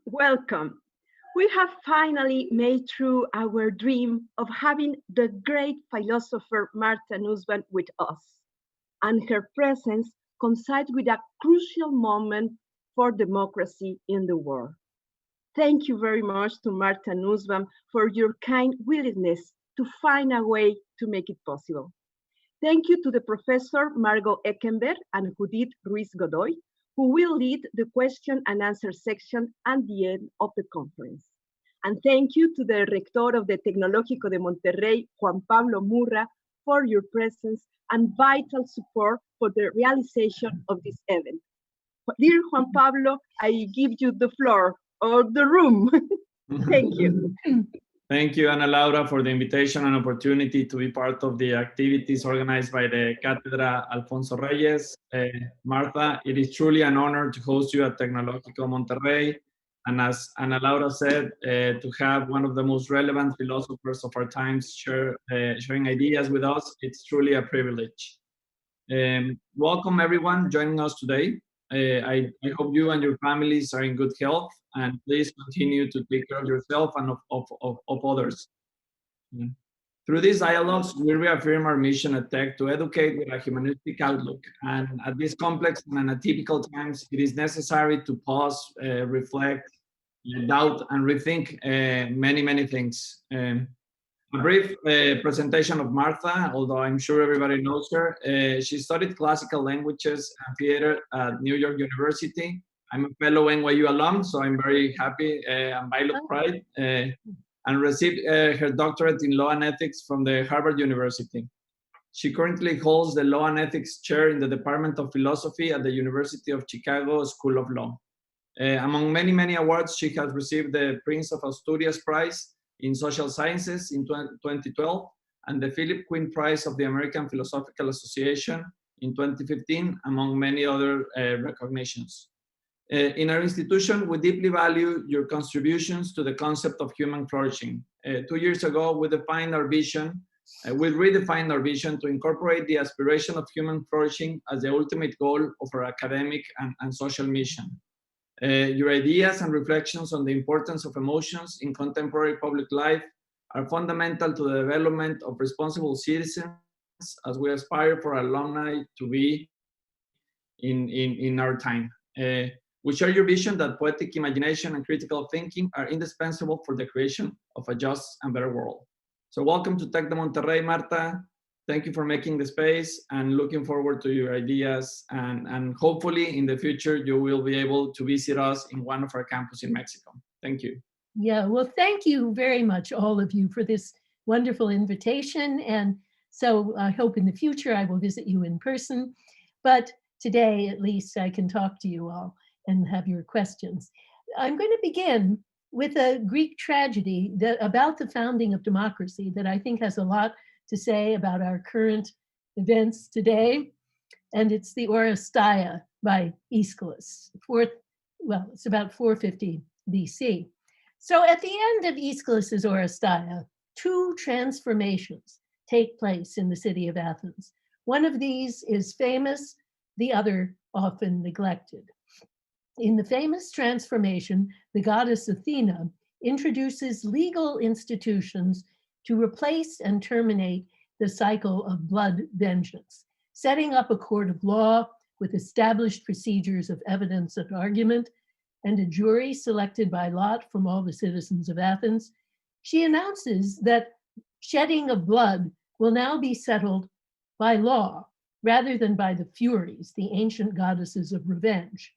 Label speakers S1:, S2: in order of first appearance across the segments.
S1: welcome. We have finally made through our dream of having the great philosopher Martha Nussbaum with us, and her presence coincides with a crucial moment for democracy in the world. Thank you very much to Martha Nussbaum for your kind willingness to find a way to make it possible. Thank you to the Professor Margot Eckenberg and Judith Ruiz Godoy, who will lead the question and answer section at the end of the conference. And thank you to the Rector of the Tecnológico de Monterrey, Juan Pablo Murra, for your presence and vital support for the realization of this event. Dear Juan Pablo, I give you the floor or the room. Thank you.
S2: Thank you, Ana Laura, for the invitation and opportunity to be part of the activities organized by the Cátedra Alfonso Reyes. Martha, it is truly an honor to host you at Tecnológico Monterrey. And as Ana Laura said, to have one of the most relevant philosophers of our times sharing ideas with us, it's truly a privilege. Welcome everyone joining us today. I hope you and your families are in good health, and please continue to take care of yourself and of others. Through these dialogues, we reaffirm our mission at Tech to educate with a humanistic outlook. And at these complex and atypical times, it is necessary to pause, reflect, doubt, and rethink many things. A brief presentation of Martha, although I'm sure everybody knows her. She studied classical languages and theater at New York University. I'm a fellow NYU alum, so I'm very happy and by pride, and received her doctorate in law and ethics from the Harvard University. She currently holds the law and ethics chair in the Department of Philosophy at the University of Chicago School of Law. Among many awards, she has received the Prince of Asturias Prize in Social Sciences in 2012, and the Philip Quinn Prize of the American Philosophical Association in 2015, among many other recognitions. In our institution, we deeply value your contributions to the concept of human flourishing. 2 years ago, we redefined our vision to incorporate the aspiration of human flourishing as the ultimate goal of our academic and social mission. Your ideas and reflections on the importance of emotions in contemporary public life are fundamental to the development of responsible citizens as we aspire for alumni to be in our time. We share your vision that poetic imagination and critical thinking are indispensable for the creation of a just and better world. So welcome to Tec de Monterrey, Marta. Thank you for making the space, and looking forward to your ideas. And hopefully in the future, you will be able to visit us in one of our campuses in Mexico. Thank you.
S3: Yeah, well, thank you very much, all of you, for this wonderful invitation. And so I hope in the future I will visit you in person. But today, at least, I can talk to you all and have your questions. I'm going to begin with a Greek tragedy about the founding of democracy that I think has a lot to say about our current events today. And it's the Oresteia by Aeschylus. It's about 450 BC. So at the end of Aeschylus's Oresteia, two transformations take place in the city of Athens. One of these is famous, the other often neglected. In the famous transformation, the goddess Athena introduces legal institutions to replace and terminate the cycle of blood vengeance, setting up a court of law with established procedures of evidence and argument, and a jury selected by lot from all the citizens of Athens. She announces that shedding of blood will now be settled by law rather than by the Furies, the ancient goddesses of revenge.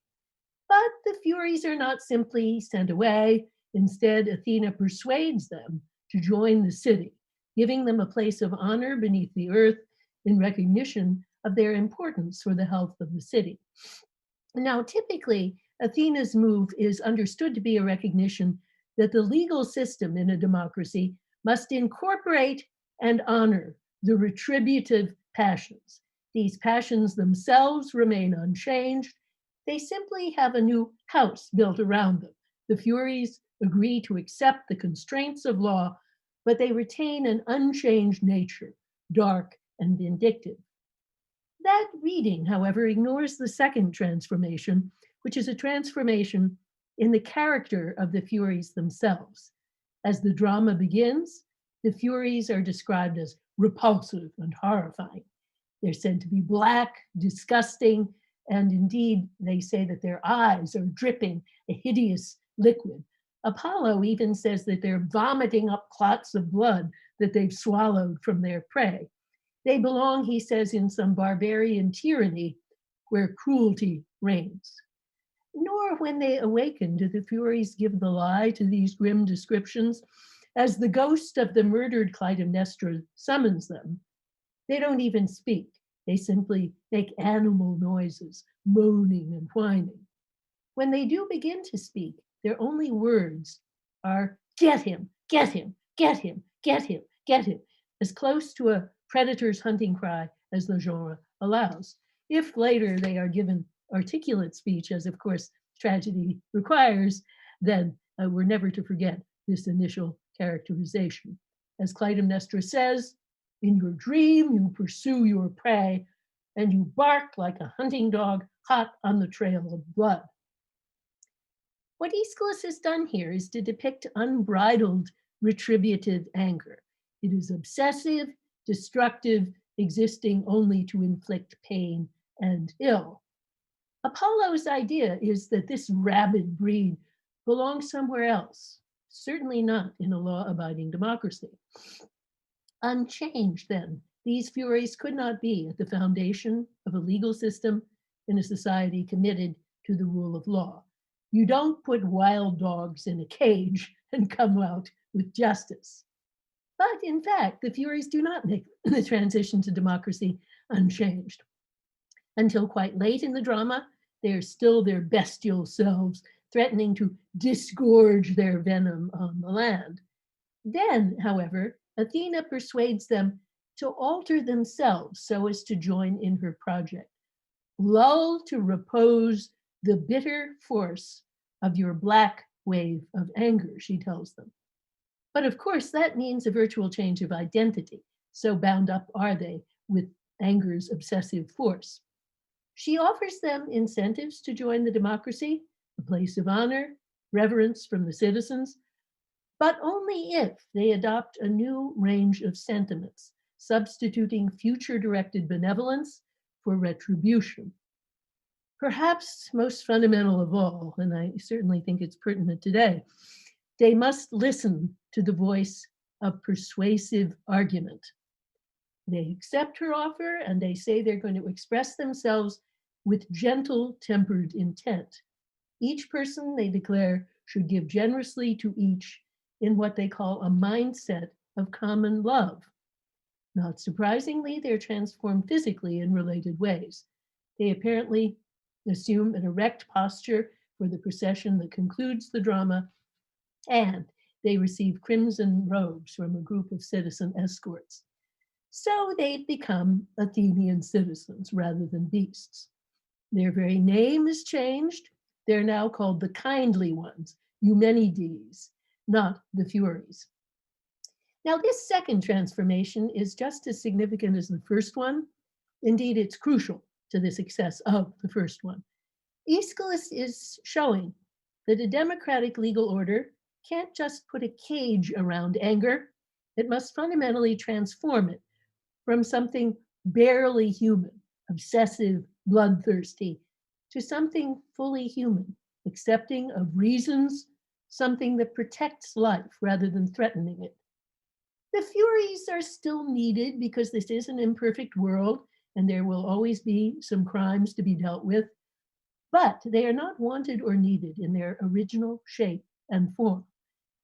S3: But the Furies are not simply sent away. Instead, Athena persuades them to join the city, giving them a place of honor beneath the earth in recognition of their importance for the health of the city. Now, typically, Athena's move is understood to be a recognition that the legal system in a democracy must incorporate and honor the retributive passions. These passions themselves remain unchanged. They simply have a new house built around them. The Furies agree to accept the constraints of law, but they retain an unchanged nature, dark and vindictive. That reading, however, ignores the second transformation, which is a transformation in the character of the Furies themselves. As the drama begins, the Furies are described as repulsive and horrifying. They're said to be black, disgusting, and indeed, they say that their eyes are dripping a hideous liquid. Apollo even says that they're vomiting up clots of blood that they've swallowed from their prey. They belong, he says, in some barbarian tyranny where cruelty reigns. Nor when they awaken do the Furies give the lie to these grim descriptions. As the ghost of the murdered Clytemnestra summons them, they don't even speak. They simply make animal noises, moaning and whining. When they do begin to speak, their only words are, "Get him, get him, get him, get him, get him," as close to a predator's hunting cry as the genre allows. If later they are given articulate speech, as of course tragedy requires, then we're never to forget this initial characterization. As Clytemnestra says, "In your dream, you pursue your prey, and you bark like a hunting dog hot on the trail of blood." What Aeschylus has done here is to depict unbridled retributive anger. It is obsessive, destructive, existing only to inflict pain and ill. Apollo's idea is that this rabid breed belongs somewhere else, certainly not in a law-abiding democracy. Unchanged, then, these Furies could not be at the foundation of a legal system in a society committed to the rule of law. You don't put wild dogs in a cage and come out with justice. But in fact, the Furies do not make the transition to democracy unchanged. Until quite late in the drama, they are still their bestial selves, threatening to disgorge their venom on the land. Then, however, Athena persuades them to alter themselves so as to join in her project. Lull to repose the bitter force of your black wave of anger, she tells them. But of course, that means a virtual change of identity. So bound up are they with anger's obsessive force. She offers them incentives to join the democracy, a place of honor, reverence from the citizens, but only if they adopt a new range of sentiments, substituting future-directed benevolence for retribution. Perhaps most fundamental of all, and I certainly think it's pertinent today, they must listen to the voice of persuasive argument. They accept her offer and they say they're going to express themselves with gentle, tempered intent. Each person, they declare, should give generously to each in what they call a mindset of common love. Not surprisingly, they're transformed physically in related ways. They apparently assume an erect posture for the procession that concludes the drama, and they receive crimson robes from a group of citizen escorts. So they become Athenian citizens rather than beasts. Their very name is changed. They're now called the kindly ones, Humanides, not the Furies. Now, this second transformation is just as significant as the first one. Indeed, it's crucial to the success of the first one. Aeschylus is showing that a democratic legal order can't just put a cage around anger. It must fundamentally transform it from something barely human, obsessive, bloodthirsty, to something fully human, accepting of reasons, something that protects life rather than threatening it. The Furies are still needed because this is an imperfect world and there will always be some crimes to be dealt with, but they are not wanted or needed in their original shape and form.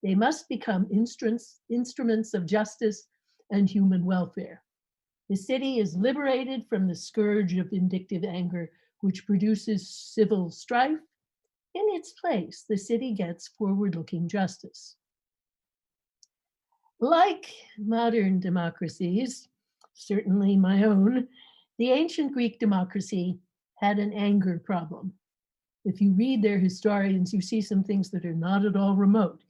S3: They must become instruments of justice and human welfare. The city is liberated from the scourge of vindictive anger, which produces civil strife. In its place, the city gets forward-looking justice. Like modern democracies, certainly my own, the ancient Greek democracy had an anger problem. If you read their historians, you see some things that are not at all remote.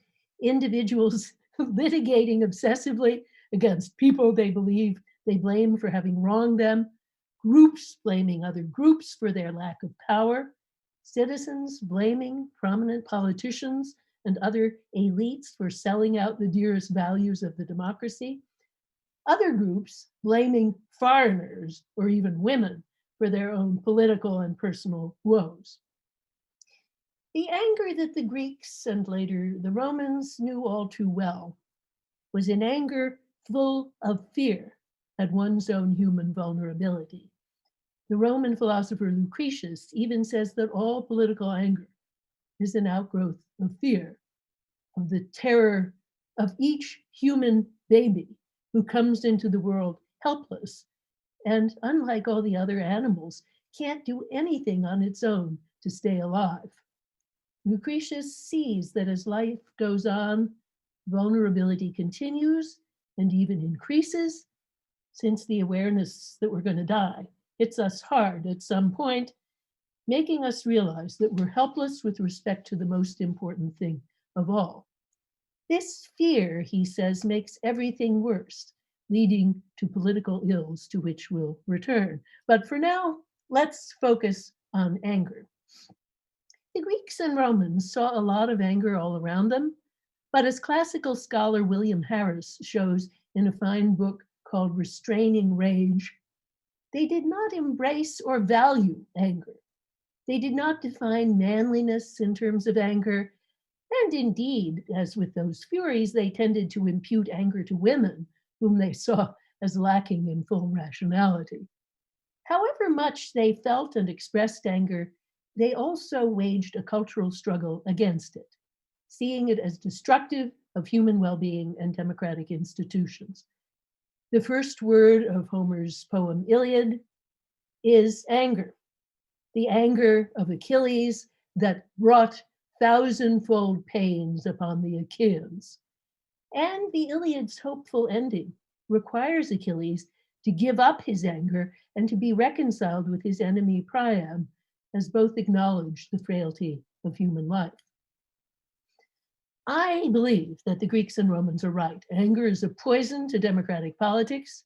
S3: Individuals litigating obsessively against people they believe they blame for having wronged them, groups blaming other groups for their lack of power, citizens blaming prominent politicians and other elites for selling out the dearest values of the democracy, other groups blaming foreigners or even women for their own political and personal woes. The anger that the Greeks and later the Romans knew all too well was an anger full of fear at one's own human vulnerability. The Roman philosopher Lucretius even says that all political anger is an outgrowth of fear, of the terror of each human baby who comes into the world helpless and, unlike all the other animals, can't do anything on its own to stay alive. Lucretius sees that as life goes on, vulnerability continues and even increases, since the awareness that we're going to die hits us hard at some point, making us realize that we're helpless with respect to the most important thing of all. This fear, he says, makes everything worse, leading to political ills to which we'll return. But for now, let's focus on anger. The Greeks and Romans saw a lot of anger all around them, but as classical scholar William Harris shows in a fine book called Restraining Rage, they did not embrace or value anger. They did not define manliness in terms of anger, and indeed, as with those furies, they tended to impute anger to women, whom they saw as lacking in full rationality. However much they felt and expressed anger, they also waged a cultural struggle against it, seeing it as destructive of human well-being and democratic institutions. The first word of Homer's poem Iliad is anger, the anger of Achilles that brought thousandfold pains upon the Achaeans. And the Iliad's hopeful ending requires Achilles to give up his anger and to be reconciled with his enemy Priam, as both acknowledge the frailty of human life. I believe that the Greeks and Romans are right. Anger is a poison to democratic politics,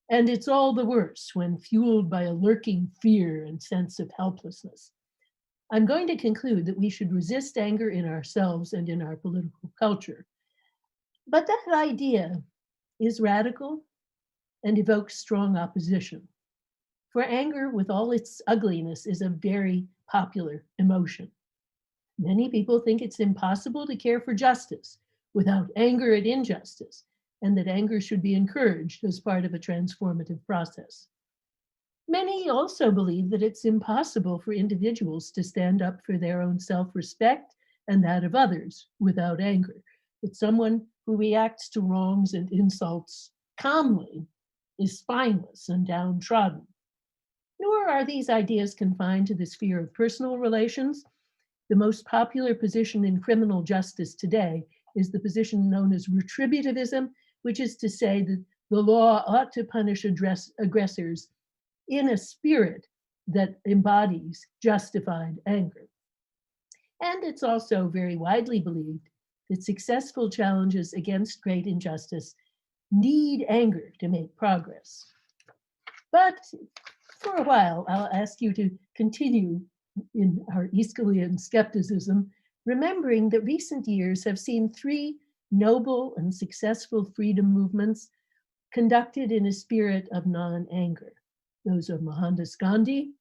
S3: and it's all the worse when fueled by a lurking fear and sense of helplessness. I'm going to conclude that we should resist anger in ourselves and in our political culture. But that idea is radical and evokes strong opposition. For anger, with all its ugliness, is a very popular emotion. Many people think it's impossible to care for justice without anger at injustice, and that anger should be encouraged as part of a transformative process. Many also believe that it's impossible for individuals to stand up for their own self-respect and that of others without anger, that someone who reacts to wrongs and insults calmly is spineless and downtrodden. Nor are these ideas confined to the sphere of personal relations. The most popular position in criminal justice today is the position known as retributivism, which is to say that the law ought to punish aggressors in a spirit that embodies justified anger. And it's also very widely believed that successful challenges against great injustice need anger to make progress. But for a while, I'll ask you to continue in our Aeschylean skepticism, remembering that recent years have seen three noble and successful freedom movements conducted in a spirit of non-anger. Those of Mohandas Gandhi,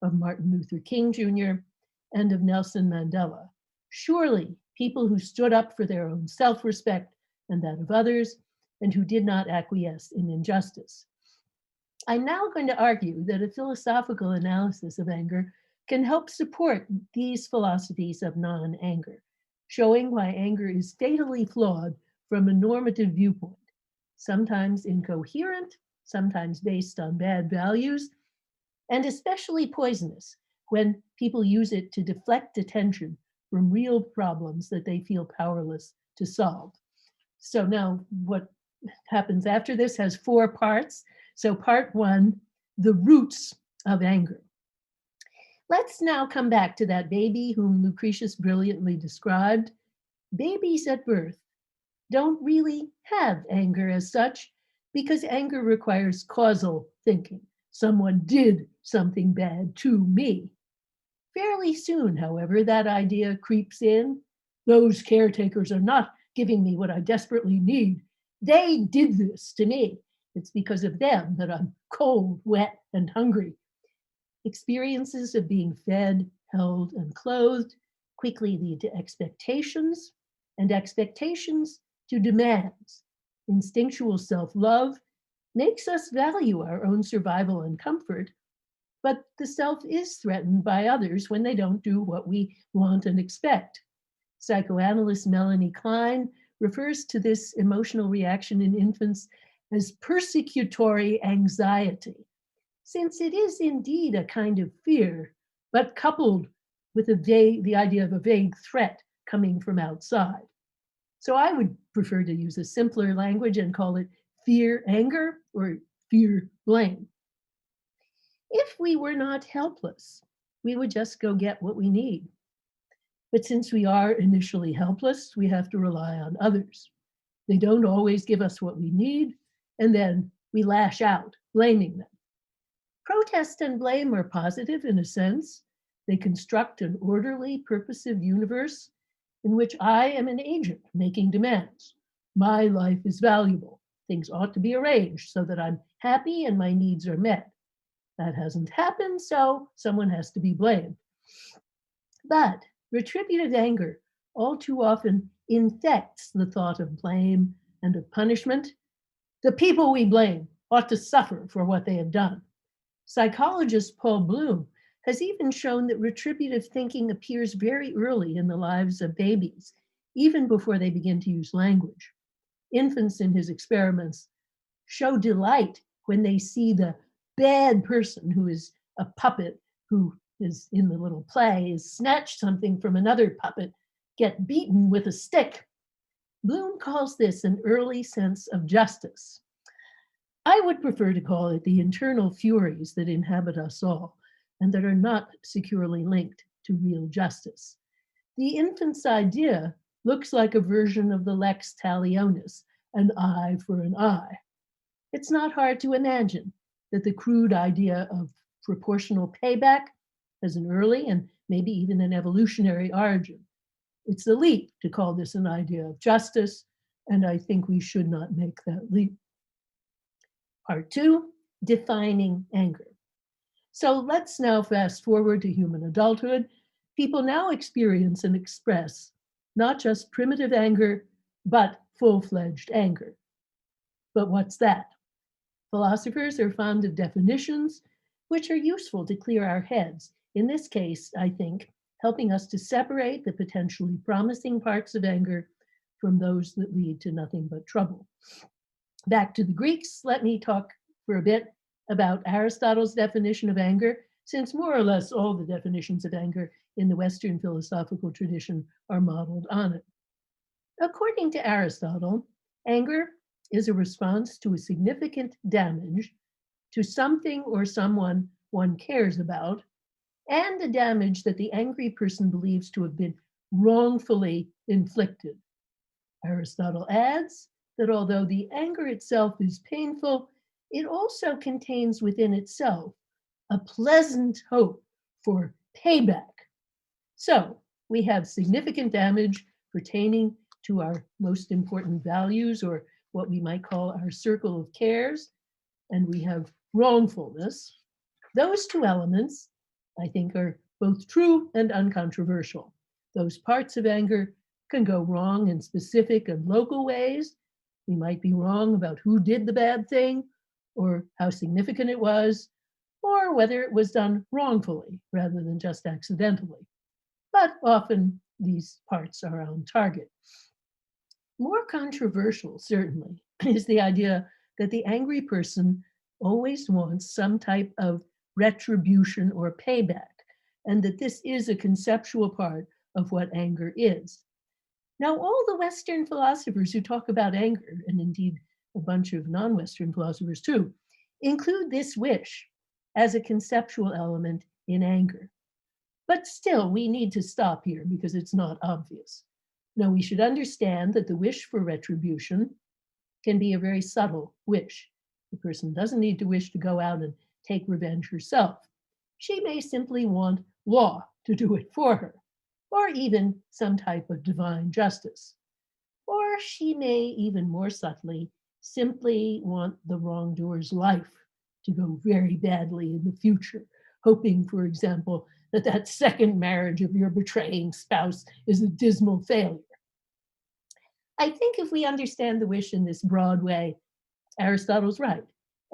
S3: of Martin Luther King Jr., and of Nelson Mandela. Surely people who stood up for their own self-respect and that of others, and who did not acquiesce in injustice. I'm now going to argue that a philosophical analysis of anger can help support these philosophies of non-anger, showing why anger is fatally flawed from a normative viewpoint, sometimes incoherent, sometimes based on bad values, and especially poisonous when people use it to deflect attention from real problems that they feel powerless to solve. So now what happens after this has 4 parts. So part 1, the roots of anger. Let's now come back to that baby whom Lucretius brilliantly described. Babies at birth don't really have anger as such, because anger requires causal thinking. Someone did something bad to me. Fairly soon, however, that idea creeps in. Those caretakers are not giving me what I desperately need. They did this to me. It's because of them that I'm cold, wet, and hungry. Experiences of being fed, held, and clothed quickly lead to expectations, and expectations to demands. Instinctual self-love makes us value our own survival and comfort, but the self is threatened by others when they don't do what we want and expect. Psychoanalyst Melanie Klein refers to this emotional reaction in infants as persecutory anxiety, since it is indeed a kind of fear, but coupled with the idea of a vague threat coming from outside. So I would prefer to use a simpler language and call it fear anger or fear blame. If we were not helpless, we would just go get what we need. But since we are initially helpless, we have to rely on others. They don't always give us what we need, and then we lash out, blaming them. Protest and blame are positive in a sense. They construct an orderly, purposive universe in which I am an agent making demands. My life is valuable. Things ought to be arranged so that I'm happy and my needs are met. That hasn't happened, so someone has to be blamed. But retributive anger all too often infects the thought of blame and of punishment. The people we blame ought to suffer for what they have done. Psychologist Paul Bloom has even shown that retributive thinking appears very early in the lives of babies, even before they begin to use language. Infants in his experiments show delight when they see the bad person, who is a puppet who is in the little play, is snatched something from another puppet, get beaten with a stick. Bloom calls this an early sense of justice. I would prefer to call it the internal furies that inhabit us all and that are not securely linked to real justice. The infant's idea looks like a version of the lex talionis, an eye for an eye. It's not hard to imagine that the crude idea of proportional payback has an early and maybe even an evolutionary origin. It's a leap to call this an idea of justice, and I think we should not make that leap. Part 2, defining anger. So let's now fast forward to human adulthood. People now experience and express not just primitive anger, but full-fledged anger. But what's that? Philosophers are fond of definitions which are useful to clear our heads. In this case, I think, helping us to separate the potentially promising parts of anger from those that lead to nothing but trouble. Back to the Greeks, let me talk for a bit about Aristotle's definition of anger, since more or less all the definitions of anger in the Western philosophical tradition are modeled on it. According to Aristotle, anger is a response to a significant damage to something or someone one cares about, and a damage that the angry person believes to have been wrongfully inflicted. Aristotle adds that although the anger itself is painful, it also contains within itself a pleasant hope for payback. So we have significant damage pertaining to our most important values, or what we might call our circle of cares, and we have wrongfulness. Those two elements, I think, are both true and uncontroversial. Those parts of anger can go wrong in specific and local ways. We might be wrong about who did the bad thing, or how significant it was, or whether it was done wrongfully rather than just accidentally. But often these parts are on target. More controversial, certainly, is the idea that the angry person always wants some type of retribution or payback, and that this is a conceptual part of what anger is. Now, all the Western philosophers who talk about anger, and indeed a bunch of non-Western philosophers too, include this wish as a conceptual element in anger. But still, we need to stop here because it's not obvious. Now, we should understand that the wish for retribution can be a very subtle wish. The person doesn't need to wish to go out and take revenge herself. She may simply want law to do it for her, or even some type of divine justice. Or she may even more subtly simply want the wrongdoer's life to go very badly in the future, hoping, for example, that that second marriage of your betraying spouse is a dismal failure. I think if we understand the wish in this broad way, Aristotle's right.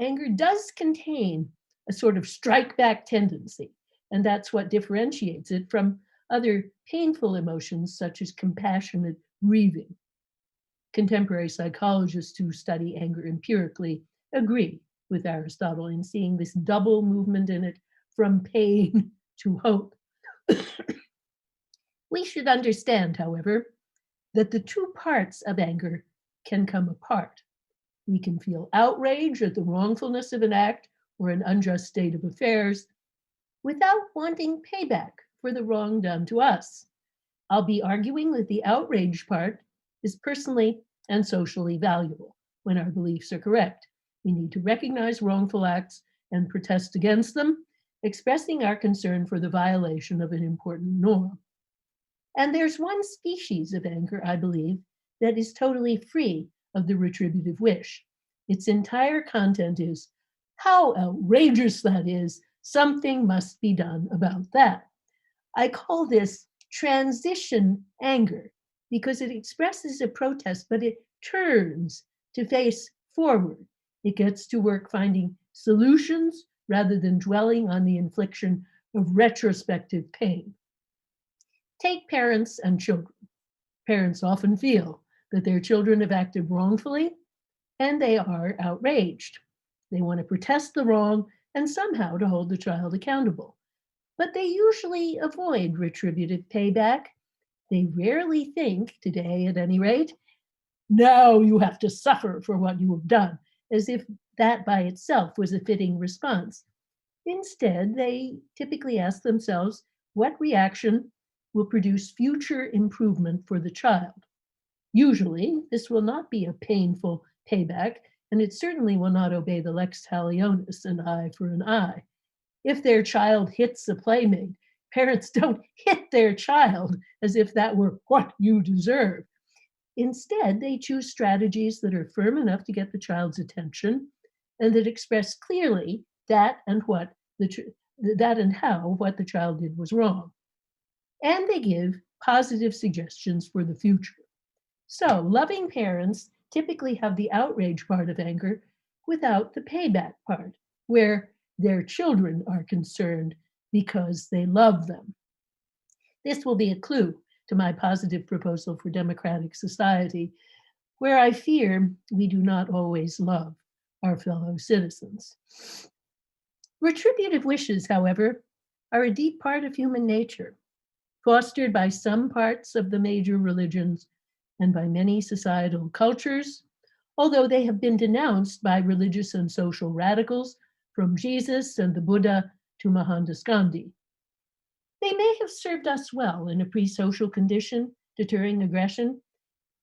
S3: Anger does contain a sort of strike back tendency, and that's what differentiates it from other painful emotions such as compassionate grieving. Contemporary psychologists who study anger empirically agree with Aristotle in seeing this double movement in it from pain to hope. We should understand, however, that the two parts of anger can come apart. We can feel outrage at the wrongfulness of an act or an unjust state of affairs without wanting payback for the wrong done to us. I'll be arguing that the outrage part is personally and socially valuable when our beliefs are correct. We need to recognize wrongful acts and protest against them, expressing our concern for the violation of an important norm. And there's one species of anger, I believe, that is totally free of the retributive wish. Its entire content is, how outrageous that is, something must be done about that. I call this transition anger because it expresses a protest, but it turns to face forward. It gets to work finding solutions rather than dwelling on the infliction of retrospective pain. Take parents and children. Parents often feel that their children have acted wrongfully and they are outraged. They want to protest the wrong and somehow to hold the child accountable. But they usually avoid retributive payback. They rarely think, today at any rate, now you have to suffer for what you have done, as if that by itself was a fitting response. Instead, they typically ask themselves what reaction will produce future improvement for the child. Usually, this will not be a painful payback, and it certainly will not obey the lex talionis, an eye for an eye. If their child hits a playmate, parents don't hit their child as if that were what you deserve. Instead, they choose strategies that are firm enough to get the child's attention and that express clearly that and how what the child did was wrong. And they give positive suggestions for the future. So loving parents typically have the outrage part of anger without the payback part, where their children are concerned because they love them. This will be a clue to my positive proposal for democratic society, where I fear we do not always love our fellow citizens. Retributive wishes, however, are a deep part of human nature, fostered by some parts of the major religions and by many societal cultures, although they have been denounced by religious and social radicals from Jesus and the Buddha to Mohandas Gandhi. They may have served us well in a pre-social condition, deterring aggression,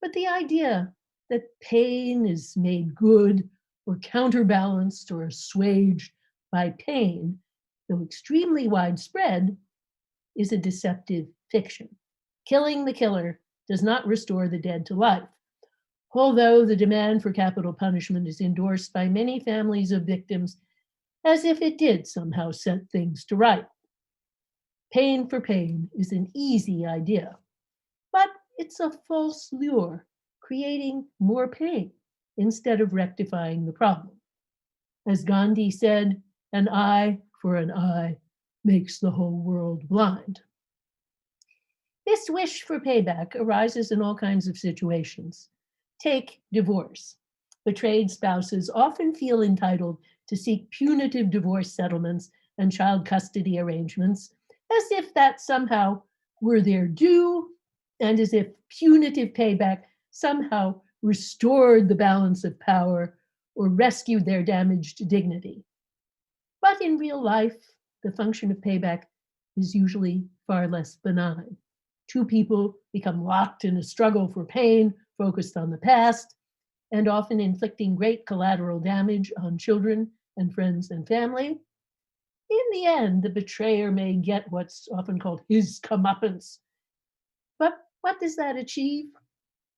S3: but the idea that pain is made good or counterbalanced or assuaged by pain, though extremely widespread, is a deceptive fiction. Killing the killer does not restore the dead to life, although the demand for capital punishment is endorsed by many families of victims as if it did somehow set things to right. Pain for pain is an easy idea, but it's a false lure, creating more pain instead of rectifying the problem. As Gandhi said, an eye for an eye makes the whole world blind. This wish for payback arises in all kinds of situations. Take divorce. Betrayed spouses often feel entitled to seek punitive divorce settlements and child custody arrangements, as if that somehow were their due, and as if punitive payback somehow restored the balance of power or rescued their damaged dignity. But in real life, the function of payback is usually far less benign. Two people become locked in a struggle for pain, focused on the past, and often inflicting great collateral damage on children and friends and family. In the end, the betrayer may get what's often called his comeuppance. But what does that achieve?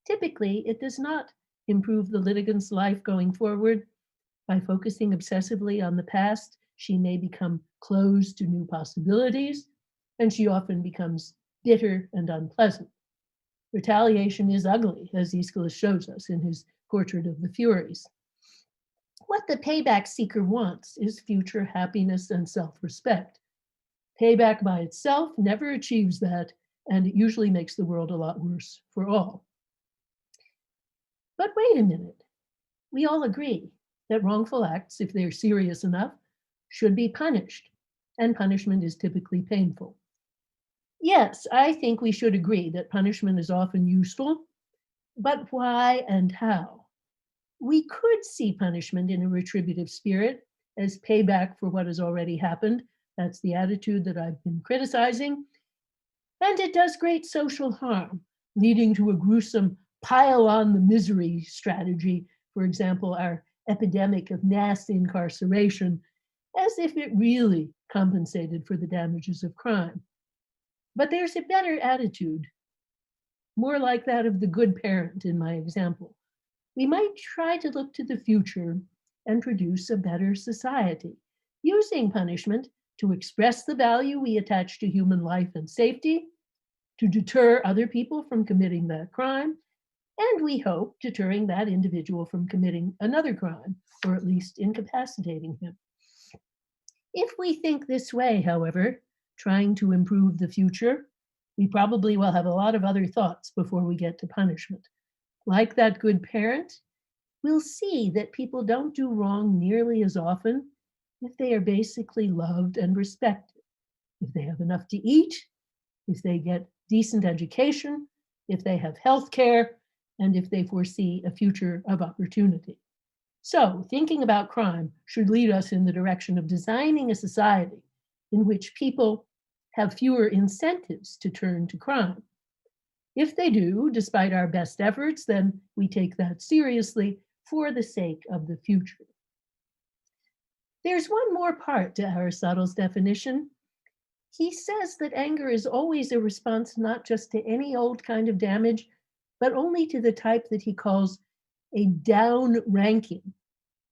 S3: Typically, it does not improve the litigant's life going forward. By focusing obsessively on the past, she may become closed to new possibilities, and she often becomes bitter and unpleasant. Retaliation is ugly, as Aeschylus shows us in his Portrait of the Furies. What the payback seeker wants is future happiness and self-respect. Payback by itself never achieves that, and it usually makes the world a lot worse for all. But wait a minute. We all agree that wrongful acts, if they're serious enough, should be punished, and punishment is typically painful. Yes, I think we should agree that punishment is often useful, but why and how? We could see punishment in a retributive spirit as payback for what has already happened. That's the attitude that I've been criticizing. And it does great social harm, leading to a gruesome pile on the misery strategy. For example, our epidemic of mass incarceration, as if it really compensated for the damages of crime. But there's a better attitude, more like that of the good parent in my example. We might try to look to the future and produce a better society, using punishment to express the value we attach to human life and safety, to deter other people from committing that crime, and we hope deterring that individual from committing another crime, or at least incapacitating him. If we think this way, however, trying to improve the future, we probably will have a lot of other thoughts before we get to punishment. Like that good parent, we'll see that people don't do wrong nearly as often if they are basically loved and respected, if they have enough to eat, if they get decent education, if they have health care, and if they foresee a future of opportunity. So thinking about crime should lead us in the direction of designing a society in which people have fewer incentives to turn to crime. If they do, despite our best efforts, then we take that seriously for the sake of the future. There's one more part to Aristotle's definition. He says that anger is always a response not just to any old kind of damage, but only to the type that he calls a down ranking.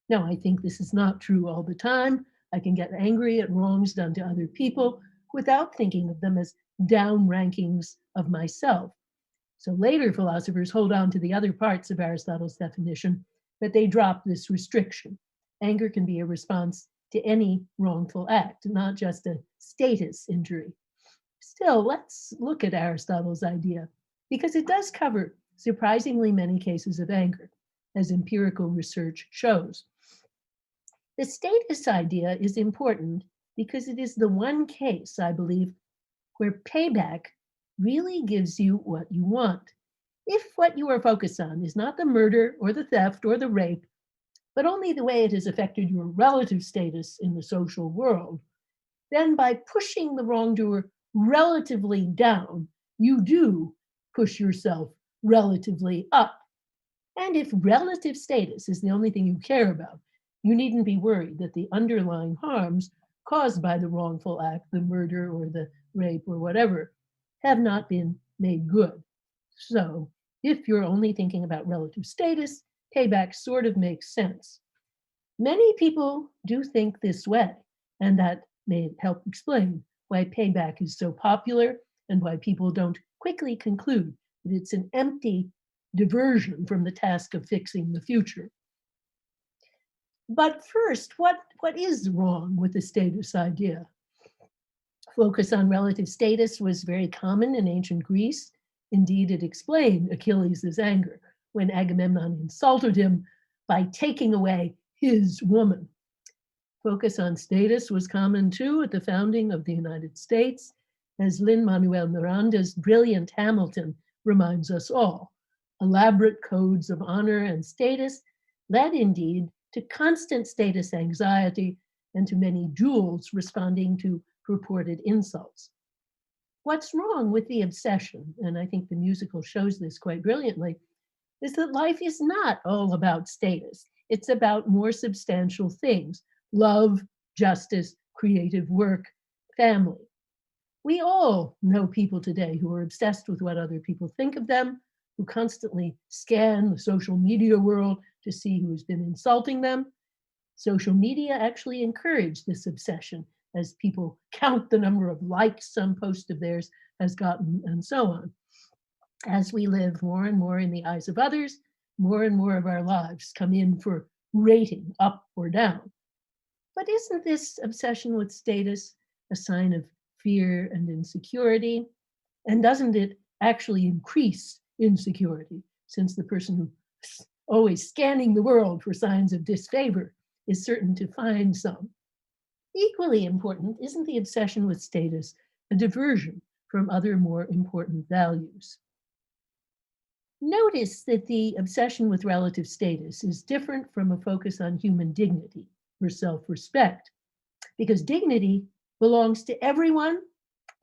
S3: Now, I think this is not true all the time. I can get angry at wrongs done to other people without thinking of them as down rankings of myself. So later philosophers hold on to the other parts of Aristotle's definition, but they drop this restriction. Anger can be a response to any wrongful act, not just a status injury. Still, let's look at Aristotle's idea, because it does cover surprisingly many cases of anger, as empirical research shows. The status idea is important because it is the one case, I believe, where payback really gives you what you want. If what you are focused on is not the murder or the theft or the rape, but only the way it has affected your relative status in the social world, then by pushing the wrongdoer relatively down, you do push yourself relatively up. And if relative status is the only thing you care about, you needn't be worried that the underlying harms caused by the wrongful act, the murder or the rape or whatever, have not been made good. So if you're only thinking about relative status, payback sort of makes sense. Many people do think this way, and that may help explain why payback is so popular and why people don't quickly conclude that it's an empty diversion from the task of fixing the future. But first, what is wrong with the status idea? Focus on relative status was very common in ancient Greece. Indeed, it explained Achilles' anger when Agamemnon insulted him by taking away his woman. Focus on status was common too at the founding of the United States, as Lin-Manuel Miranda's brilliant Hamilton reminds us all. Elaborate codes of honor and status led indeed to constant status anxiety and to many duels responding to purported insults. What's wrong with the obsession, and I think the musical shows this quite brilliantly, is that life is not all about status. It's about more substantial things: love, justice, creative work, family. We all know people today who are obsessed with what other people think of them, who constantly scan the social media world to see who's been insulting them. Social media actually encourage this obsession as people count the number of likes some post of theirs has gotten, and so on. As we live more and more in the eyes of others, more and more of our lives come in for rating, up or down. But isn't this obsession with status a sign of fear and insecurity? And doesn't it actually increase insecurity, since the person who's always scanning the world for signs of disfavor is certain to find some? Equally important, isn't the obsession with status a diversion from other more important values? Notice that the obsession with relative status is different from a focus on human dignity or self-respect, because dignity belongs to everyone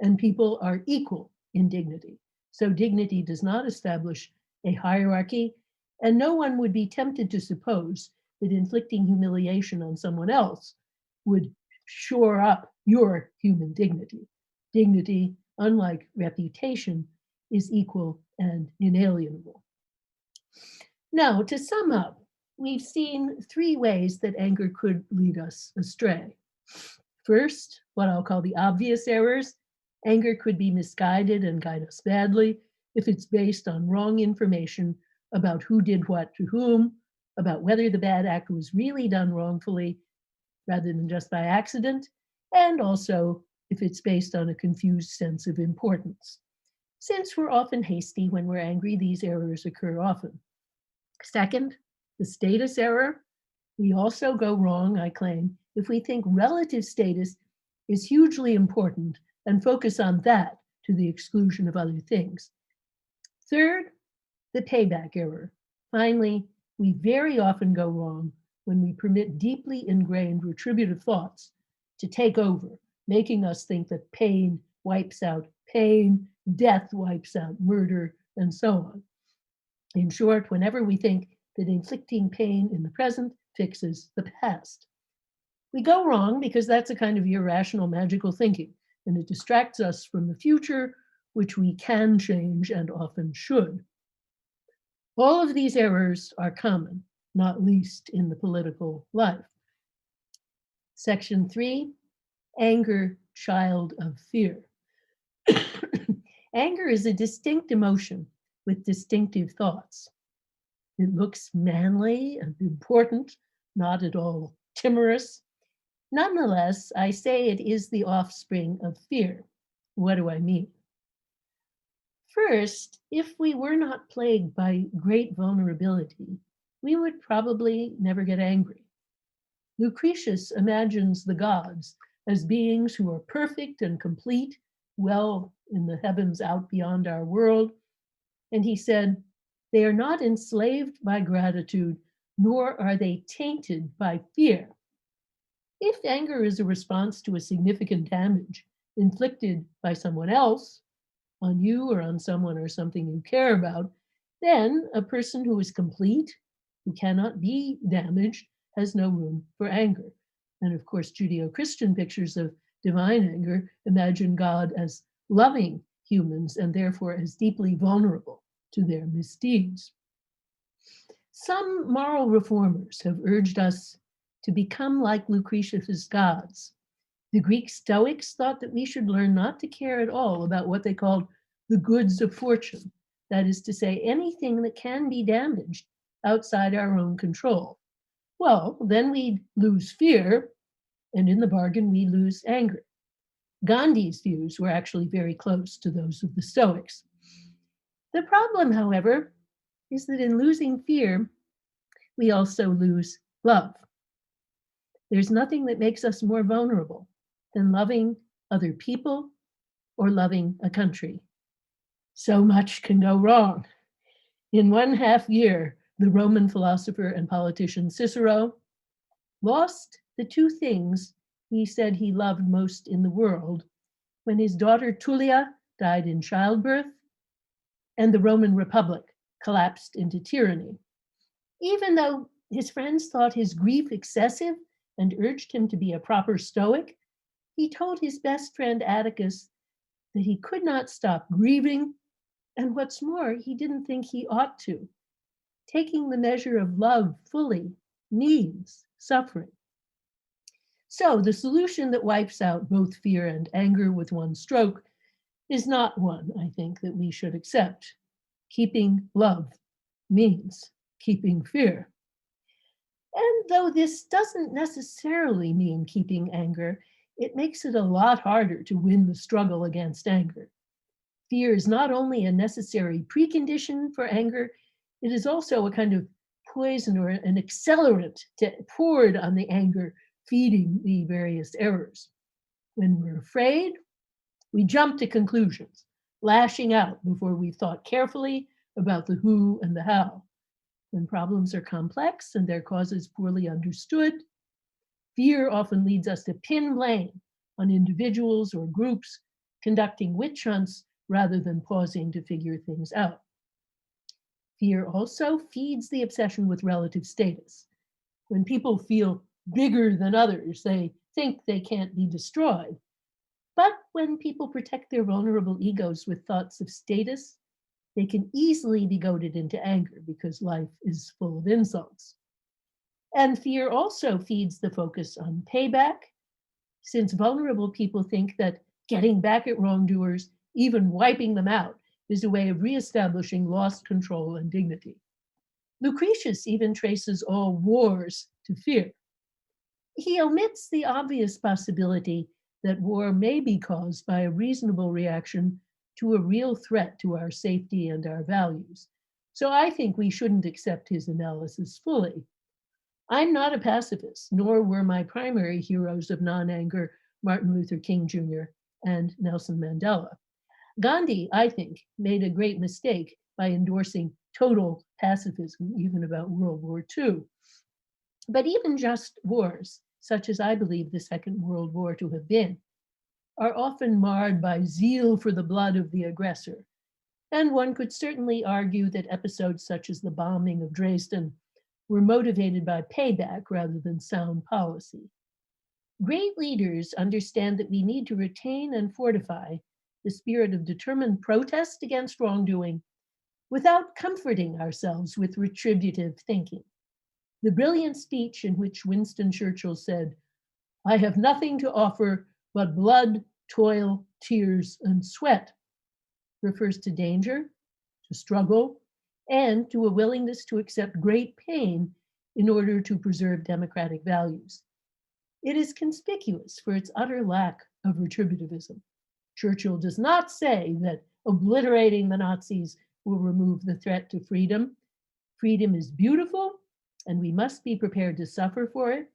S3: and people are equal in dignity. So dignity does not establish a hierarchy, and no one would be tempted to suppose that inflicting humiliation on someone else would shore up your human dignity. Dignity, unlike reputation, is equal and inalienable. Now, to sum up, we've seen three ways that anger could lead us astray. First, what I'll call the obvious errors. Anger could be misguided and guide us badly if it's based on wrong information about who did what to whom, about whether the bad act was really done wrongfully rather than just by accident, and also if it's based on a confused sense of importance. Since we're often hasty when we're angry, these errors occur often. Second, the status error. We also go wrong, I claim, if we think relative status is hugely important and focus on that to the exclusion of other things. Third, the payback error. Finally, we very often go wrong when we permit deeply ingrained retributive thoughts to take over, making us think that pain wipes out pain, death wipes out murder, and so on. In short, whenever we think that inflicting pain in the present fixes the past, we go wrong because that's a kind of irrational magical thinking, and it distracts us from the future, which we can change and often should. All of these errors are common, not least in the political life. Section 3, anger, child of fear. Anger is a distinct emotion with distinctive thoughts. It looks manly and important, not at all timorous. Nonetheless, I say it is the offspring of fear. What do I mean? First, if we were not plagued by great vulnerability, we would probably never get angry. Lucretius imagines the gods as beings who are perfect and complete, well in the heavens out beyond our world. And he said, they are not enslaved by gratitude, nor are they tainted by fear. If anger is a response to a significant damage inflicted by someone else, on you or on someone or something you care about, then a person who is complete, who cannot be damaged, has no room for anger. And of course, Judeo-Christian pictures of divine anger imagine God as loving humans and therefore as deeply vulnerable to their misdeeds. Some moral reformers have urged us to become like Lucretius's gods. The Greek Stoics thought that we should learn not to care at all about what they called the goods of fortune, that is to say, anything that can be damaged outside our own control. Well, then we'd lose fear, and in the bargain, we lose anger. Gandhi's views were actually very close to those of the Stoics. The problem, however, is that in losing fear, we also lose love. There's nothing that makes us more vulnerable than loving other people or loving a country. So much can go wrong. In 1/2 year, the Roman philosopher and politician Cicero lost the two things he said he loved most in the world when his daughter Tullia died in childbirth and the Roman Republic collapsed into tyranny. Even though his friends thought his grief excessive and urged him to be a proper Stoic, He told his best friend Atticus that he could not stop grieving, and what's more, he didn't think he ought to. Taking the measure of love fully means suffering. So the solution that wipes out both fear and anger with one stroke is not one, I think, that we should accept. Keeping love means keeping fear. And though this doesn't necessarily mean keeping anger, it makes it a lot harder to win the struggle against anger. Fear is not only a necessary precondition for anger, it is also a kind of poison or an accelerant poured on the anger, feeding the various errors. When we're afraid, we jump to conclusions, lashing out before we've thought carefully about the who and the how. When problems are complex and their causes poorly understood, fear often leads us to pin blame on individuals or groups, conducting witch hunts rather than pausing to figure things out. Fear also feeds the obsession with relative status. When people feel bigger than others, they think they can't be destroyed. But when people protect their vulnerable egos with thoughts of status, they can easily be goaded into anger because life is full of insults. And fear also feeds the focus on payback, since vulnerable people think that getting back at wrongdoers, even wiping them out, is a way of reestablishing lost control and dignity. Lucretius even traces all wars to fear. He omits the obvious possibility that war may be caused by a reasonable reaction to a real threat to our safety and our values. So I think we shouldn't accept his analysis fully. I'm not a pacifist, nor were my primary heroes of non-anger Martin Luther King Jr. and Nelson Mandela. Gandhi, I think, made a great mistake by endorsing total pacifism, even about World War II. But even just wars, such as I believe the Second World War to have been, are often marred by zeal for the blood of the aggressor. And one could certainly argue that episodes such as the bombing of Dresden were motivated by payback rather than sound policy. Great leaders understand that we need to retain and fortify the spirit of determined protest against wrongdoing without comforting ourselves with retributive thinking. The brilliant speech in which Winston Churchill said, "I have nothing to offer but blood, toil, tears, and sweat," refers to danger, to struggle, and to a willingness to accept great pain in order to preserve democratic values. It is conspicuous for its utter lack of retributivism. Churchill does not say that obliterating the Nazis will remove the threat to freedom. Freedom is beautiful, and we must be prepared to suffer for it,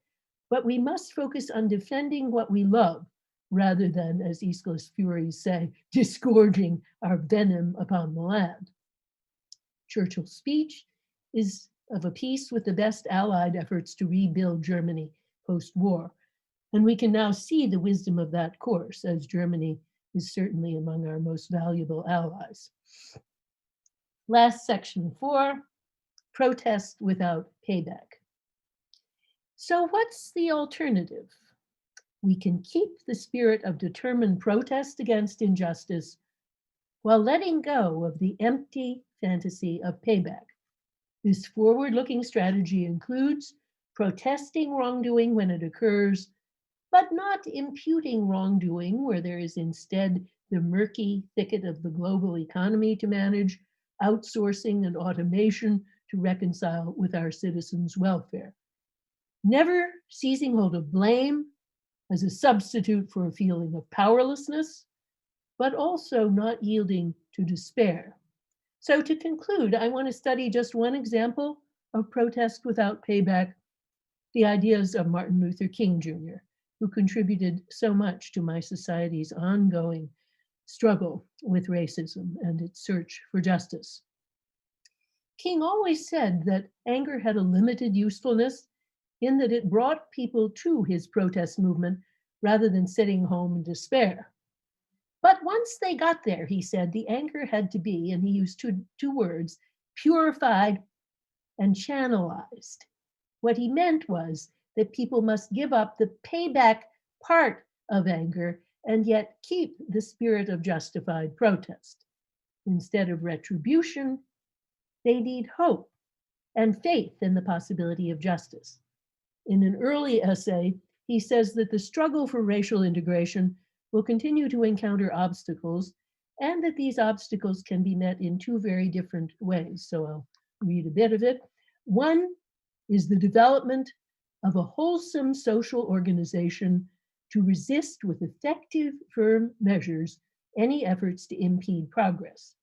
S3: but we must focus on defending what we love rather than, as Aeschylus' Furies say, disgorging our venom upon the land. Churchill's speech is of a piece with the best Allied efforts to rebuild Germany post-war. And we can now see the wisdom of that course, as Germany is certainly among our most valuable allies. Last section 4, protest without payback. So what's the alternative? We can keep the spirit of determined protest against injustice while letting go of the empty fantasy of payback. This forward-looking strategy includes protesting wrongdoing when it occurs, but not imputing wrongdoing where there is instead the murky thicket of the global economy to manage, outsourcing and automation to reconcile with our citizens' welfare. Never seizing hold of blame as a substitute for a feeling of powerlessness, but also not yielding to despair. So to conclude, I want to study just one example of protest without payback, the ideas of Martin Luther King Jr., who contributed so much to my society's ongoing struggle with racism and its search for justice. King always said that anger had a limited usefulness in that it brought people to his protest movement rather than sitting home in despair. But once they got there, he said, the anger had to be, and he used two words, purified and channelized. What he meant was that people must give up the payback part of anger and yet keep the spirit of justified protest. Instead of retribution, they need hope and faith in the possibility of justice. In an early essay, he says that the struggle for racial integration will continue to encounter obstacles and that these obstacles can be met in two very different ways. So I'll read a bit of it. One is the development of a wholesome social organization to resist with effective, firm measures any efforts to impede progress.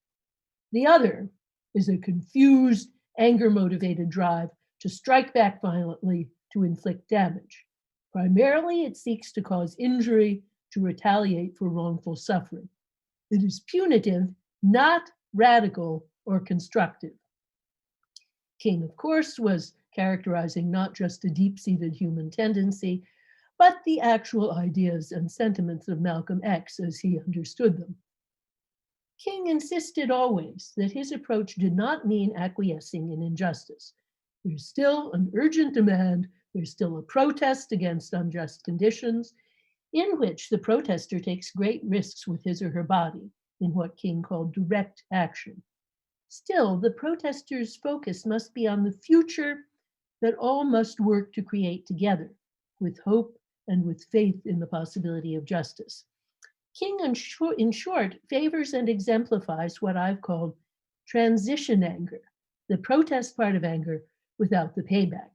S3: The other is a confused, anger-motivated drive to strike back violently to inflict damage. Primarily, it seeks to cause injury, to retaliate for wrongful suffering. It is punitive, not radical or constructive. King, of course, was characterizing not just a deep-seated human tendency, but the actual ideas and sentiments of Malcolm X as he understood them. King insisted always that his approach did not mean acquiescing in injustice. There's still an urgent demand, there's still a protest against unjust conditions, in which the protester takes great risks with his or her body in what King called direct action. Still, the protester's focus must be on the future that all must work to create together, with hope and with faith in the possibility of justice. King, in short, favors and exemplifies what I've called transition anger, the protest part of anger without the payback.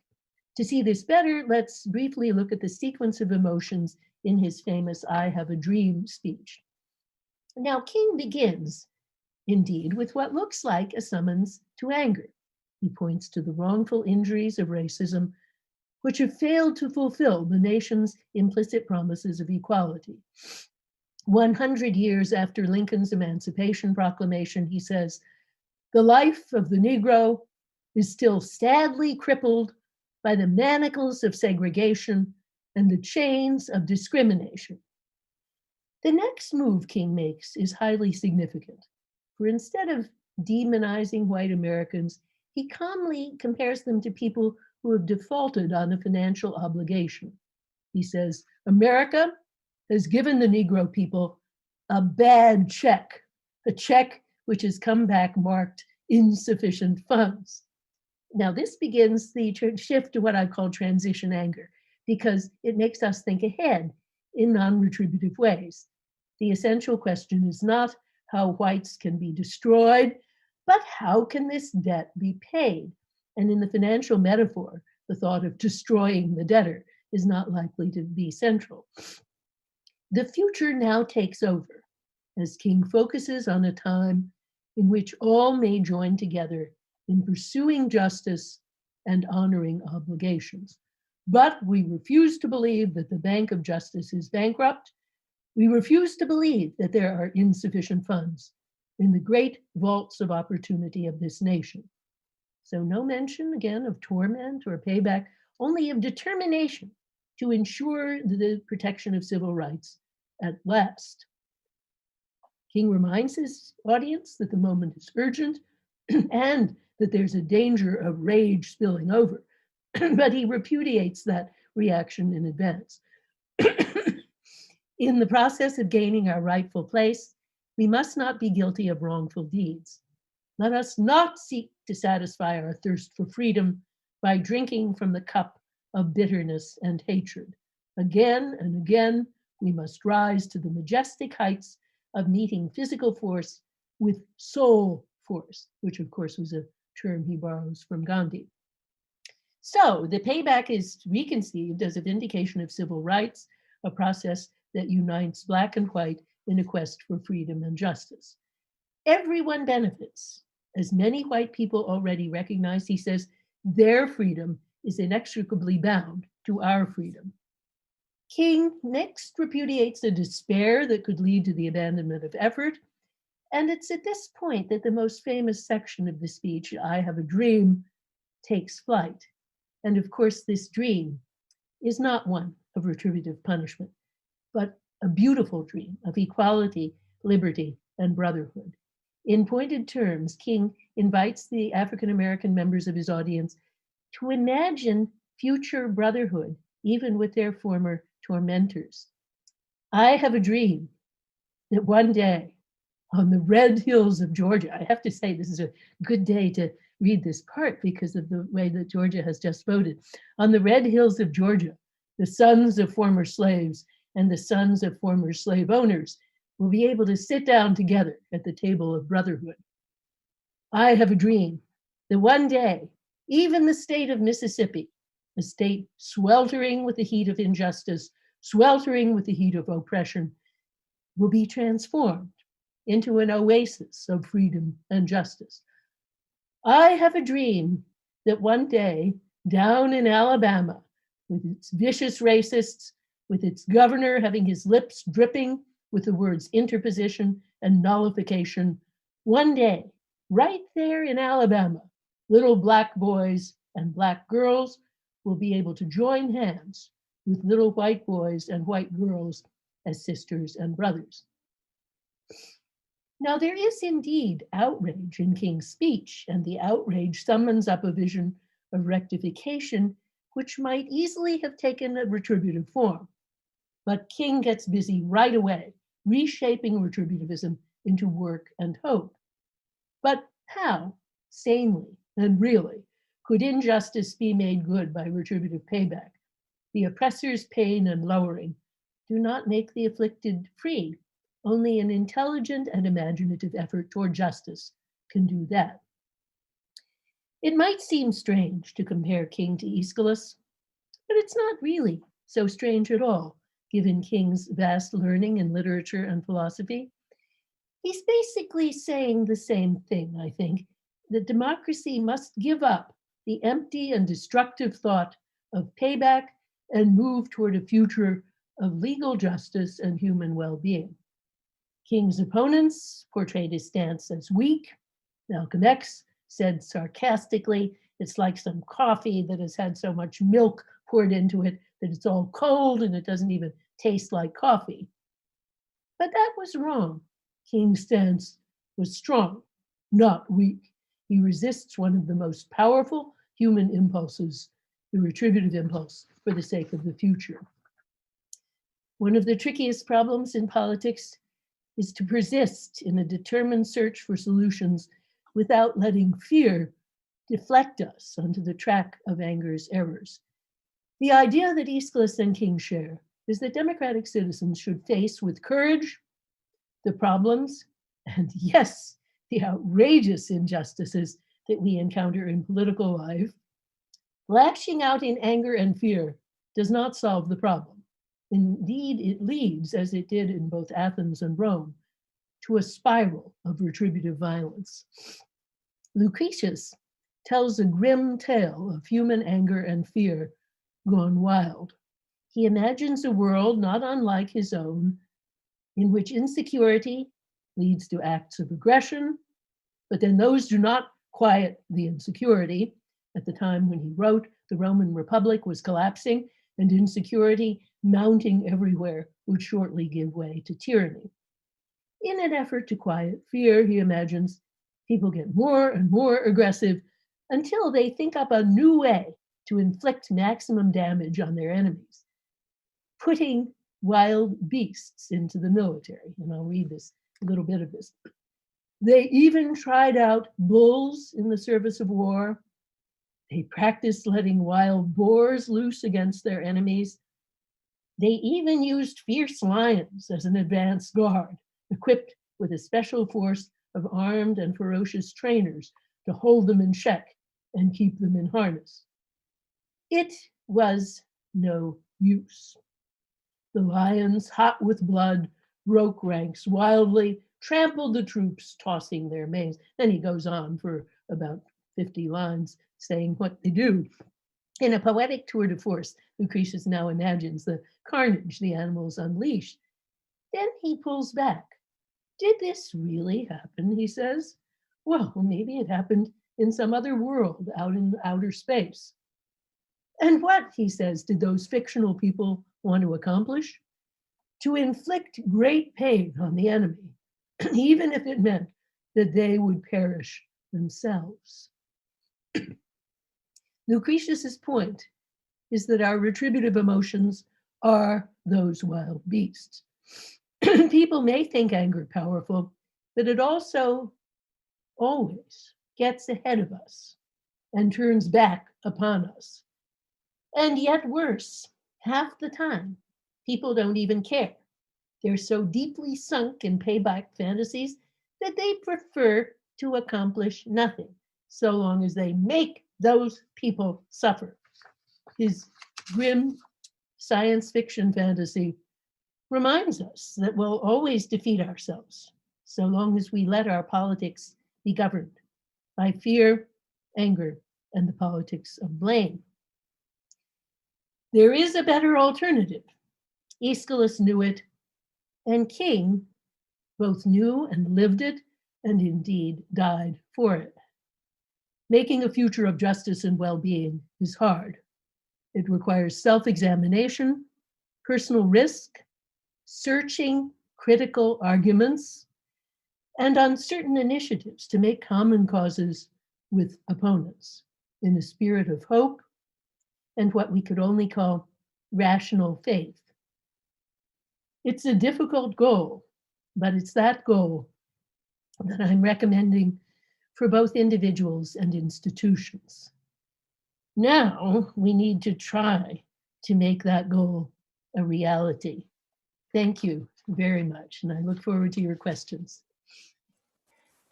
S3: To see this better, let's briefly look at the sequence of emotions in his famous I Have a Dream speech. Now, King begins, indeed, with what looks like a summons to anger. He points to the wrongful injuries of racism, which have failed to fulfill the nation's implicit promises of equality. 100 years after Lincoln's Emancipation Proclamation, he says, "The life of the Negro is still sadly crippled by the manacles of segregation and the chains of discrimination." The next move King makes is highly significant, for instead of demonizing white Americans, he calmly compares them to people who have defaulted on a financial obligation. He says, "America has given the Negro people a bad check, a check which has come back marked insufficient funds." Now, this begins the shift to what I call transition anger, because it makes us think ahead in non-retributive ways. The essential question is not how whites can be destroyed, but how can this debt be paid? And in the financial metaphor, the thought of destroying the debtor is not likely to be central. The future now takes over as King focuses on a time in which all may join together in pursuing justice and honoring obligations. But we refuse to believe that the Bank of Justice is bankrupt. We refuse to believe that there are insufficient funds in the great vaults of opportunity of this nation. So no mention again of torment or payback, only of determination to ensure the protection of civil rights at last. King reminds his audience that the moment is urgent and that there's a danger of rage spilling over, but he repudiates that reaction in advance. In the process of gaining our rightful place, we must not be guilty of wrongful deeds. Let us not seek to satisfy our thirst for freedom by drinking from the cup of bitterness and hatred. Again and again, we must rise to the majestic heights of meeting physical force with soul force, which of course was a term he borrows from Gandhi. So the payback is reconceived as a vindication of civil rights, a process that unites Black and white in a quest for freedom and justice. Everyone benefits. As many white people already recognize, he says, their freedom is inextricably bound to our freedom. King next repudiates a despair that could lead to the abandonment of effort. And it's at this point that the most famous section of the speech, I Have a Dream, takes flight. And of course, this dream is not one of retributive punishment, but a beautiful dream of equality, liberty, and brotherhood. In pointed terms, King invites the African-American members of his audience to imagine future brotherhood, even with their former tormentors. I have a dream that one day on the red hills of Georgia, I have to say this is a good day to read this part because of the way that Georgia has just voted. On the red hills of Georgia, the sons of former slaves and the sons of former slave owners will be able to sit down together at the table of brotherhood. I have a dream that one day, even the state of Mississippi, a state sweltering with the heat of injustice, sweltering with the heat of oppression, will be transformed into an oasis of freedom and justice. I have a dream that one day, down in Alabama, with its vicious racists, with its governor having his lips dripping with the words interposition and nullification, one day, right there in Alabama, little Black boys and Black girls will be able to join hands with little white boys and white girls as sisters and brothers. Now, there is indeed outrage in King's speech, and the outrage summons up a vision of rectification, which might easily have taken a retributive form. But King gets busy right away, reshaping retributivism into work and hope. But how, sanely and really, could injustice be made good by retributive payback? The oppressor's pain and lowering do not make the afflicted free. Only an intelligent and imaginative effort toward justice can do that. It might seem strange to compare King to Aeschylus, but it's not really so strange at all, given King's vast learning in literature and philosophy. He's basically saying the same thing, I think, that democracy must give up the empty and destructive thought of payback and move toward a future of legal justice and human well-being. King's opponents portrayed his stance as weak. Malcolm X said sarcastically, it's like some coffee that has had so much milk poured into it that it's all cold and it doesn't even taste like coffee. But that was wrong. King's stance was strong, not weak. He resists one of the most powerful human impulses, the retributive impulse for the sake of the future. One of the trickiest problems in politics is to persist in a determined search for solutions without letting fear deflect us onto the track of anger's errors. The idea that Aeschylus and King share is that democratic citizens should face with courage the problems and, yes, the outrageous injustices that we encounter in political life. Lashing out in anger and fear does not solve the problem. Indeed, it leads, as it did in both Athens and Rome, to a spiral of retributive violence. Lucretius tells a grim tale of human anger and fear gone wild. He imagines a world not unlike his own, in which insecurity leads to acts of aggression, but then those do not quiet the insecurity. At the time when he wrote, the Roman Republic was collapsing, and insecurity mounting everywhere would shortly give way to tyranny. In an effort to quiet fear, he imagines people get more and more aggressive until they think up a new way to inflict maximum damage on their enemies, putting wild beasts into the military. And I'll read this, a little bit of this. They even tried out bulls in the service of war. They practiced letting wild boars loose against their enemies. They even used fierce lions as an advance guard, equipped with a special force of armed and ferocious trainers to hold them in check and keep them in harness. It was no use. The lions, hot with blood, broke ranks wildly, trampled the troops, tossing their manes. Then he goes on for about 50 lines saying what they do. In a poetic tour de force, Lucretius now imagines the carnage the animals unleash. Then he pulls back. Did this really happen, he says? Well, maybe it happened in some other world out in outer space. And what, he says, did those fictional people want to accomplish? To inflict great pain on the enemy, even if it meant that they would perish themselves. Lucretius's point is that our retributive emotions are those wild beasts. People may think anger powerful, but it also always gets ahead of us and turns back upon us. And yet worse, half the time, people don't even care. They're so deeply sunk in payback fantasies that they prefer to accomplish nothing, so long as they make those people suffer. His grim science fiction fantasy reminds us that we'll always defeat ourselves, so long as we let our politics be governed by fear, anger, and the politics of blame. There is a better alternative. Aeschylus knew it, and King both knew and lived it, and indeed died for it. Making a future of justice and well-being is hard. It requires self-examination, personal risk, searching critical arguments, and uncertain initiatives to make common causes with opponents in a spirit of hope and what we could only call rational faith. It's a difficult goal, but it's that goal that I'm recommending for both individuals and institutions. Now we need to try to make that goal a reality. Thank you very much, and I look forward to your questions.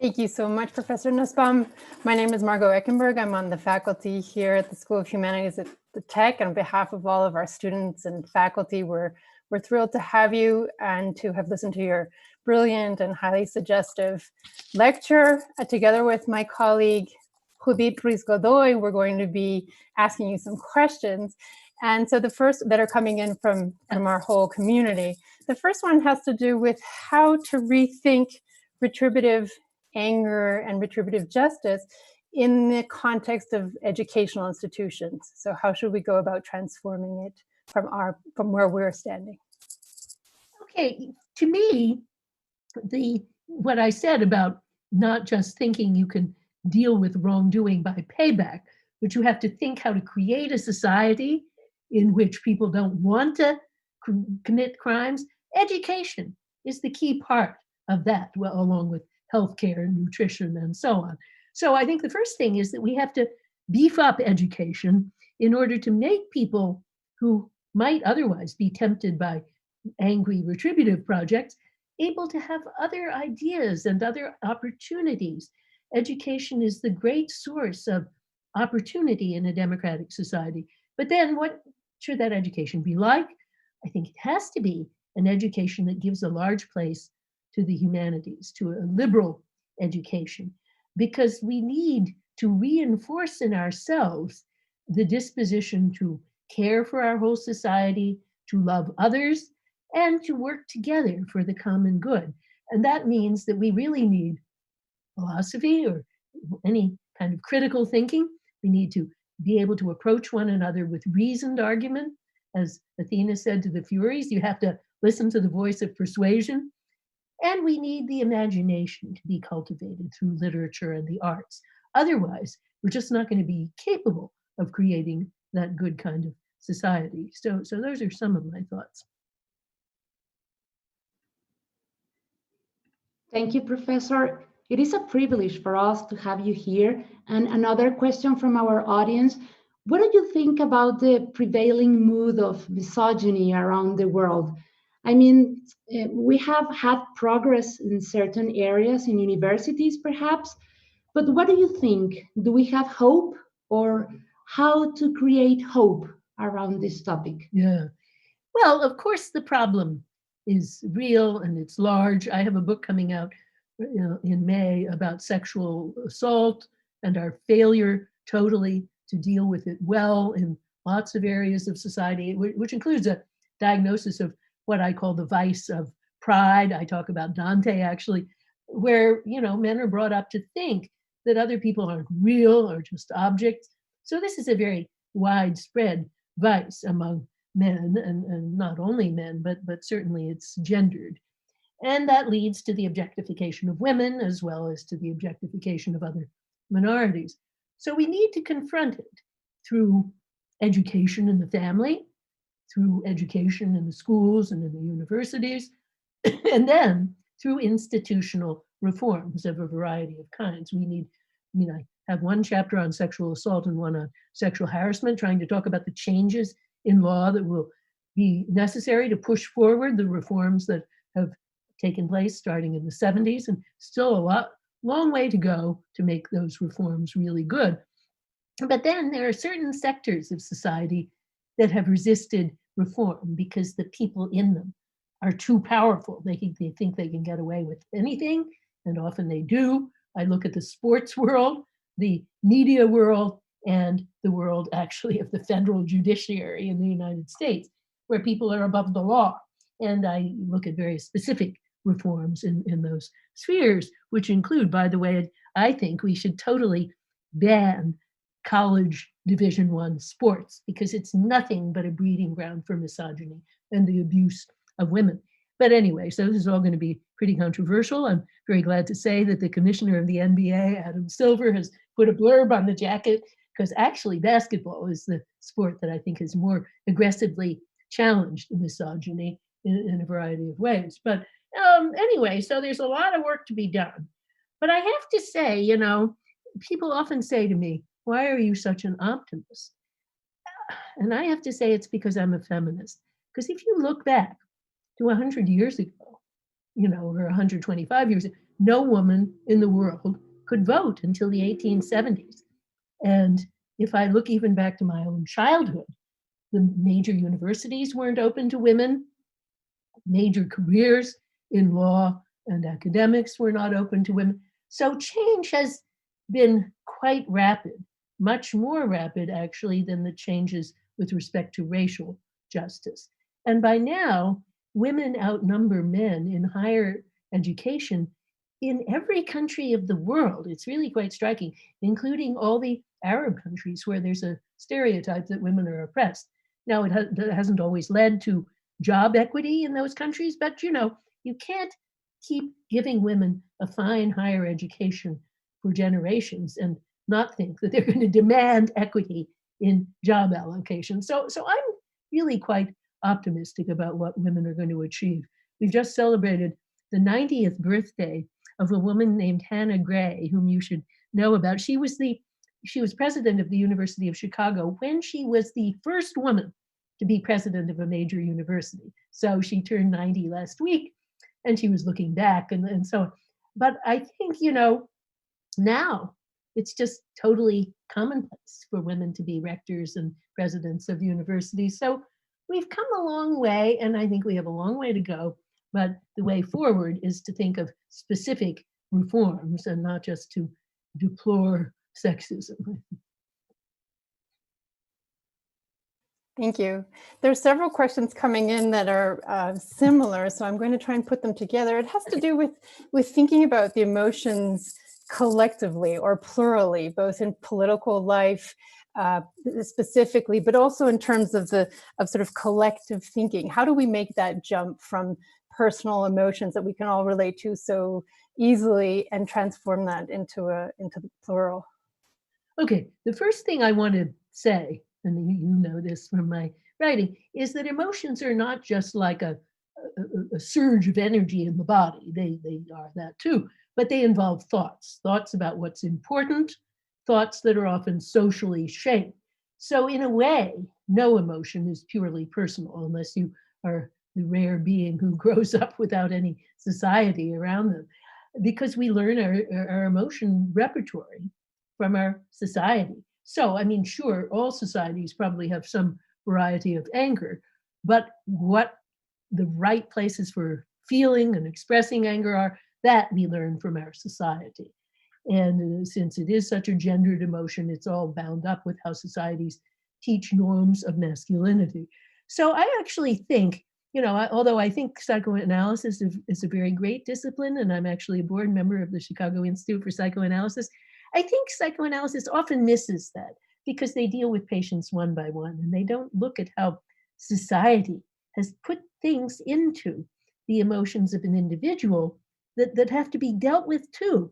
S4: Thank you so much, Professor Nussbaum. My name is Margot Eckenberg. I'm on the faculty here at the School of Humanities at the Tech. And on behalf of all of our students and faculty, we're thrilled to have you and to have listened to your brilliant and highly suggestive lecture. Together with my colleague, Judith Ruiz-Godoy, we're going to be asking you some questions. And so the first that are coming in from our whole community. The first one has to do with how to rethink retributive anger and retributive justice in the context of educational institutions. So how should we go about transforming it from where we're standing?
S3: Okay, to me, what I said about not just thinking you can deal with wrongdoing by payback, but you have to think how to create a society in which people don't want to commit crimes. Education is the key part of that, well, along with healthcare, nutrition, and so on. So I think the first thing is that we have to beef up education in order to make people who might otherwise be tempted by angry retributive projects able to have other ideas and other opportunities. Education is the great source of opportunity in a democratic society. But then what should that education be like? I think it has to be an education that gives a large place to the humanities, to a liberal education, because we need to reinforce in ourselves the disposition to care for our whole society, to love others, and to work together for the common good. And that means that we really need philosophy or any kind of critical thinking. We need to be able to approach one another with reasoned argument. As Athena said to the Furies, you have to listen to the voice of persuasion. And we need the imagination to be cultivated through literature and the arts. Otherwise, we're just not going to be capable of creating that good kind of society. So those are some of my thoughts.
S5: Thank you, Professor. It is a privilege for us to have you here. And another question from our audience. What do you think about the prevailing mood of misogyny around the world? I mean, we have had progress in certain areas in universities, perhaps, but what do you think? Do we have hope, or how to create hope around this topic?
S3: Yeah. Well, of course, the problem is real and it's large. I have a book coming out in May about sexual assault and our failure totally to deal with it well in lots of areas of society, which includes a diagnosis of what I call the vice of pride. I talk about Dante, actually, where, men are brought up to think that other people aren't real or just objects. So this is a very widespread vice among men, and not only men, but certainly it's gendered. And that leads to the objectification of women as well as to the objectification of other minorities. So we need to confront it through education in the family, through education in the schools and in the universities, And then through institutional reforms of a variety of kinds. I have one chapter on sexual assault and one on sexual harassment, trying to talk about the changes in law that will be necessary to push forward the reforms that have taken place starting in the 70s, and still a long way to go to make those reforms really good. But then there are certain sectors of society that have resisted reform because the people in them are too powerful. They think they can get away with anything, and often they do. I look at the sports world, the media world, and the world actually of the federal judiciary in the United States, where people are above the law. And I look at very specific reforms in those spheres, which include, by the way, I think we should totally ban college Division I sports, because it's nothing but a breeding ground for misogyny and the abuse of women. But anyway, so this is all going to be pretty controversial. I'm very glad to say that the commissioner of the NBA, Adam Silver, has put a blurb on the jacket, because actually basketball is the sport that I think has more aggressively challenged misogyny in a variety of ways. But anyway, so there's a lot of work to be done. But I have to say, people often say to me, why are you such an optimist? And I have to say it's because I'm a feminist. Because if you look back to 100 years ago, or 125 years ago, no woman in the world could vote until the 1870s. And if I look even back to my own childhood, the major universities weren't open to women. Major careers in law and academics were not open to women. So change has been quite rapid, much more rapid actually than the changes with respect to racial justice. And by now, women outnumber men in higher education in every country of the world. It's really quite striking, including all the Arab countries where there's a stereotype that women are oppressed. Now, it hasn't always led to job equity in those countries, but you can't keep giving women a fine higher education for generations and not think that they're going to demand equity in job allocation. So I'm really quite optimistic about what women are going to achieve. We've just celebrated the 90th birthday of a woman named Hannah Gray, whom you should know about. She was president of the University of Chicago when she was the first woman to be president of a major university. So she turned 90 last week, and she was looking back and so on. But I think, now it's just totally commonplace for women to be rectors and presidents of universities. So we've come a long way, and I think we have a long way to go. But the way forward is to think of specific reforms and not just to deplore sexism.
S4: Thank you. There are several questions coming in that are similar, so I'm going to try and put them together. It has to do with thinking about the emotions collectively or plurally, both in political life specifically, but also in terms of sort of collective thinking. How do we make that jump from personal emotions that we can all relate to so easily and transform that into the plural?
S3: Okay, the first thing I want to say, and you know this from my writing, is that emotions are not just like a surge of energy in the body. They are that too, but they involve thoughts about what's important, thoughts that are often socially shaped. So in a way, no emotion is purely personal unless you are the rare being who grows up without any society around them, because we learn our emotion repertory from our society. So, I mean, sure, all societies probably have some variety of anger, but what the right places for feeling and expressing anger are, that we learn from our society. And since it is such a gendered emotion, it's all bound up with how societies teach norms of masculinity. So I actually think, although I think psychoanalysis is a very great discipline, and I'm actually a board member of the Chicago Institute for Psychoanalysis, I think psychoanalysis often misses that because they deal with patients one by one, and they don't look at how society has put things into the emotions of an individual that have to be dealt with too.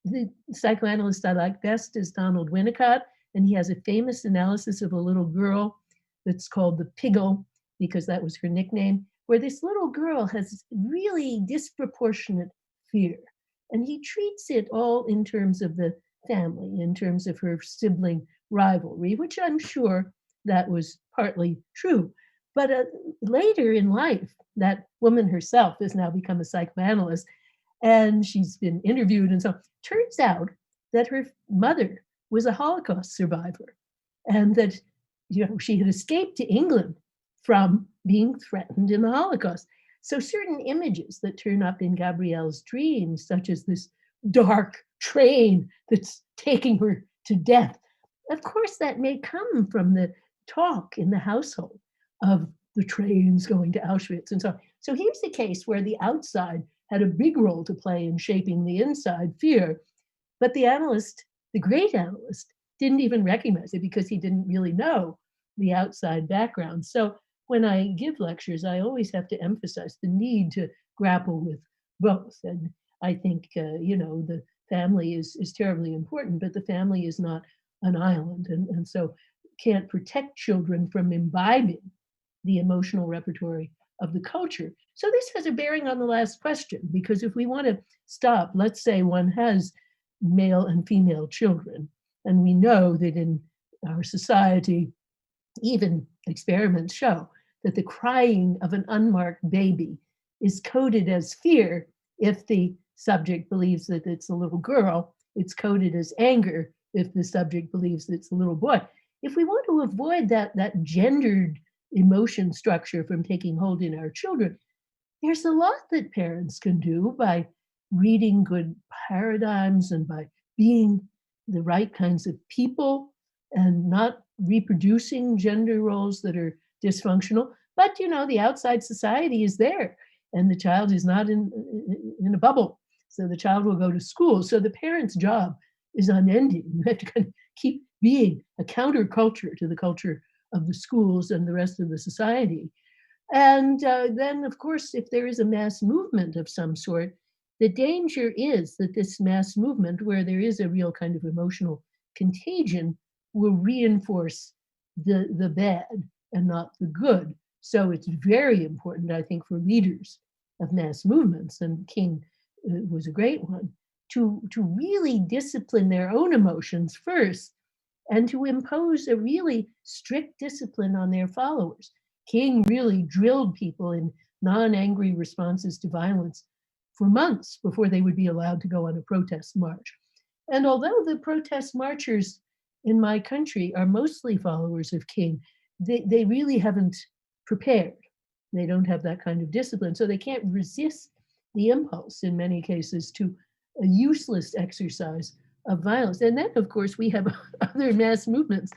S3: The psychoanalyst I like best is Donald Winnicott, and he has a famous analysis of a little girl that's called the Piggle, because that was her nickname, where this little girl has really disproportionate fear. And he treats it all in terms of the family, in terms of her sibling rivalry, which I'm sure that was partly true. But later in life, that woman herself has now become a psychoanalyst, and she's been interviewed and so on. Turns out that her mother was a Holocaust survivor, and that she had escaped to England from being threatened in the Holocaust. So certain images that turn up in Gabrielle's dreams, such as this dark train that's taking her to death, of course, that may come from the talk in the household of the trains going to Auschwitz and so on. So here's a case where the outside had a big role to play in shaping the inside fear, but the analyst, the great analyst, didn't even recognize it because he didn't really know the outside background. So when I give lectures, I always have to emphasize the need to grapple with both. And I think, the family is terribly important, but the family is not an island. And so can't protect children from imbibing the emotional repertoire of the culture. So this has a bearing on the last question, because if we want to stop, let's say one has male and female children, and we know that in our society, even experiments show that the crying of an unmarked baby is coded as fear if the subject believes that it's a little girl. It's coded as anger if the subject believes that it's a little boy. If we want to avoid that gendered emotion structure from taking hold in our children, there's a lot that parents can do by reading good paradigms and by being the right kinds of people and not reproducing gender roles that are dysfunctional. But the outside society is there, and the child is not in a bubble. So the child will go to school. So the parent's job is unending. You have to kind of keep being a counterculture to the culture of the schools and the rest of the society. And then, of course, if there is a mass movement of some sort, the danger is that this mass movement, where there is a real kind of emotional contagion, will reinforce the bad and not the good. So it's very important, I think, for leaders of mass movements, and King was a great one, to really discipline their own emotions first and to impose a really strict discipline on their followers. King really drilled people in non-angry responses to violence for months before they would be allowed to go on a protest march. And although the protest marchers in my country are mostly followers of King, they really haven't prepared. They don't have that kind of discipline, so they can't resist the impulse in many cases to a useless exercise of violence. And then, of course, we have other mass movements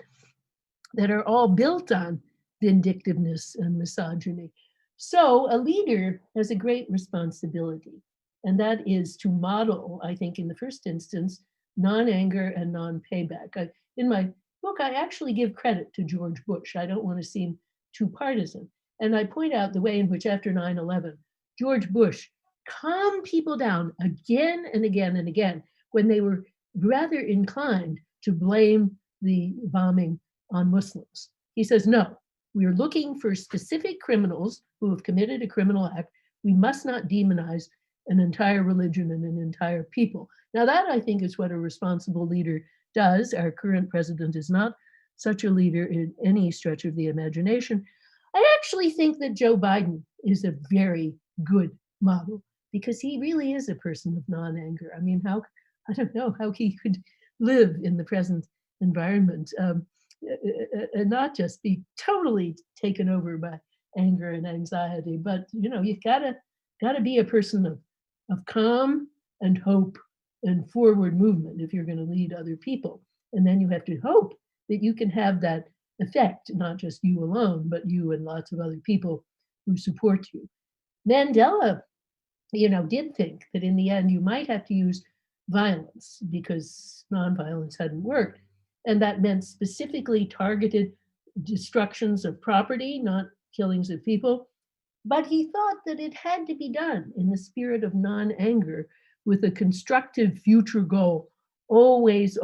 S3: that are all built on vindictiveness and misogyny. So a leader has a great responsibility, and that is to model, I think, in the first instance, non-anger and non-payback. In my book, I actually give credit to George Bush. I don't want to seem too partisan. And I point out the way in which after 9/11, George Bush calmed people down again and again and again when they were rather inclined to blame the bombing on Muslims. He says, no, we are looking for specific criminals who have committed a criminal act. We must not demonize an entire religion and an entire people. Now that, I think, is what a responsible leader does. Our current president is not such a leader in any stretch of the imagination. I actually think that Joe Biden is a very good model because he really is a person of non-anger. I mean, I don't know how he could live in the present environment and not just be totally taken over by anger and anxiety, but you've gotta be a person of calm and hope and forward movement if you're going to lead other people. And then you have to hope that you can have that effect, not just you alone, but you and lots of other people who support you. Mandela, did think that in the end you might have to use violence because nonviolence hadn't worked. And that meant specifically targeted destructions of property, not killings of people. But he thought that it had to be done in the spirit of non-anger with a constructive future goal always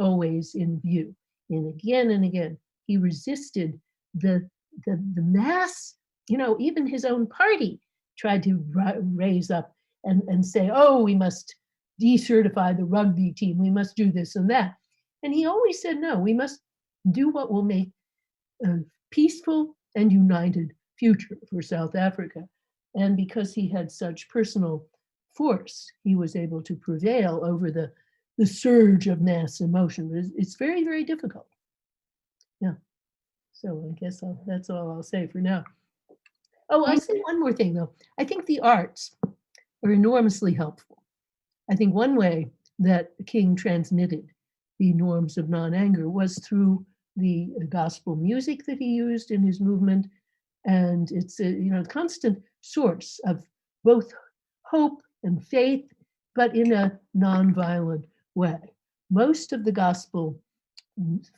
S3: in view. And again, he resisted the mass, even his own party tried to raise up and say, oh, we must decertify the rugby team, we must do this and that. And he always said, no, we must do what will make a peaceful and united future for South Africa. And because he had such personal force, he was able to prevail over the surge of mass emotion. It's very, very difficult. Yeah. So I guess that's all I'll say for now. Oh, I'll say one more thing, though. I think the arts are enormously helpful. I think one way that King transmitted the norms of non-anger was through the gospel music that he used in his movement. And it's a constant source of both hope and faith, but in a non-violent way. Most of the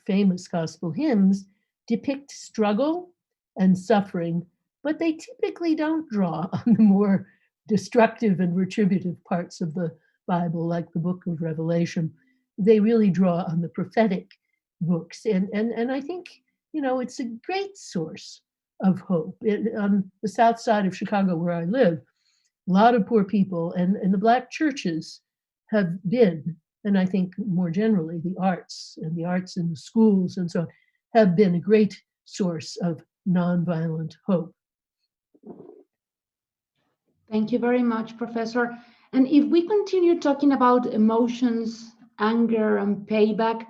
S3: famous gospel hymns depict struggle and suffering, but they typically don't draw on the more destructive and retributive parts of the Bible, like the book of Revelation. They really draw on the prophetic books. And I think, it's a great source of hope. On the south side of Chicago, where I live, a lot of poor people, and the Black churches have been, and I think more generally, the arts in the schools and so on, have been a great source of nonviolent hope.
S5: Thank you very much, Professor. And if we continue talking about emotions, anger, and payback,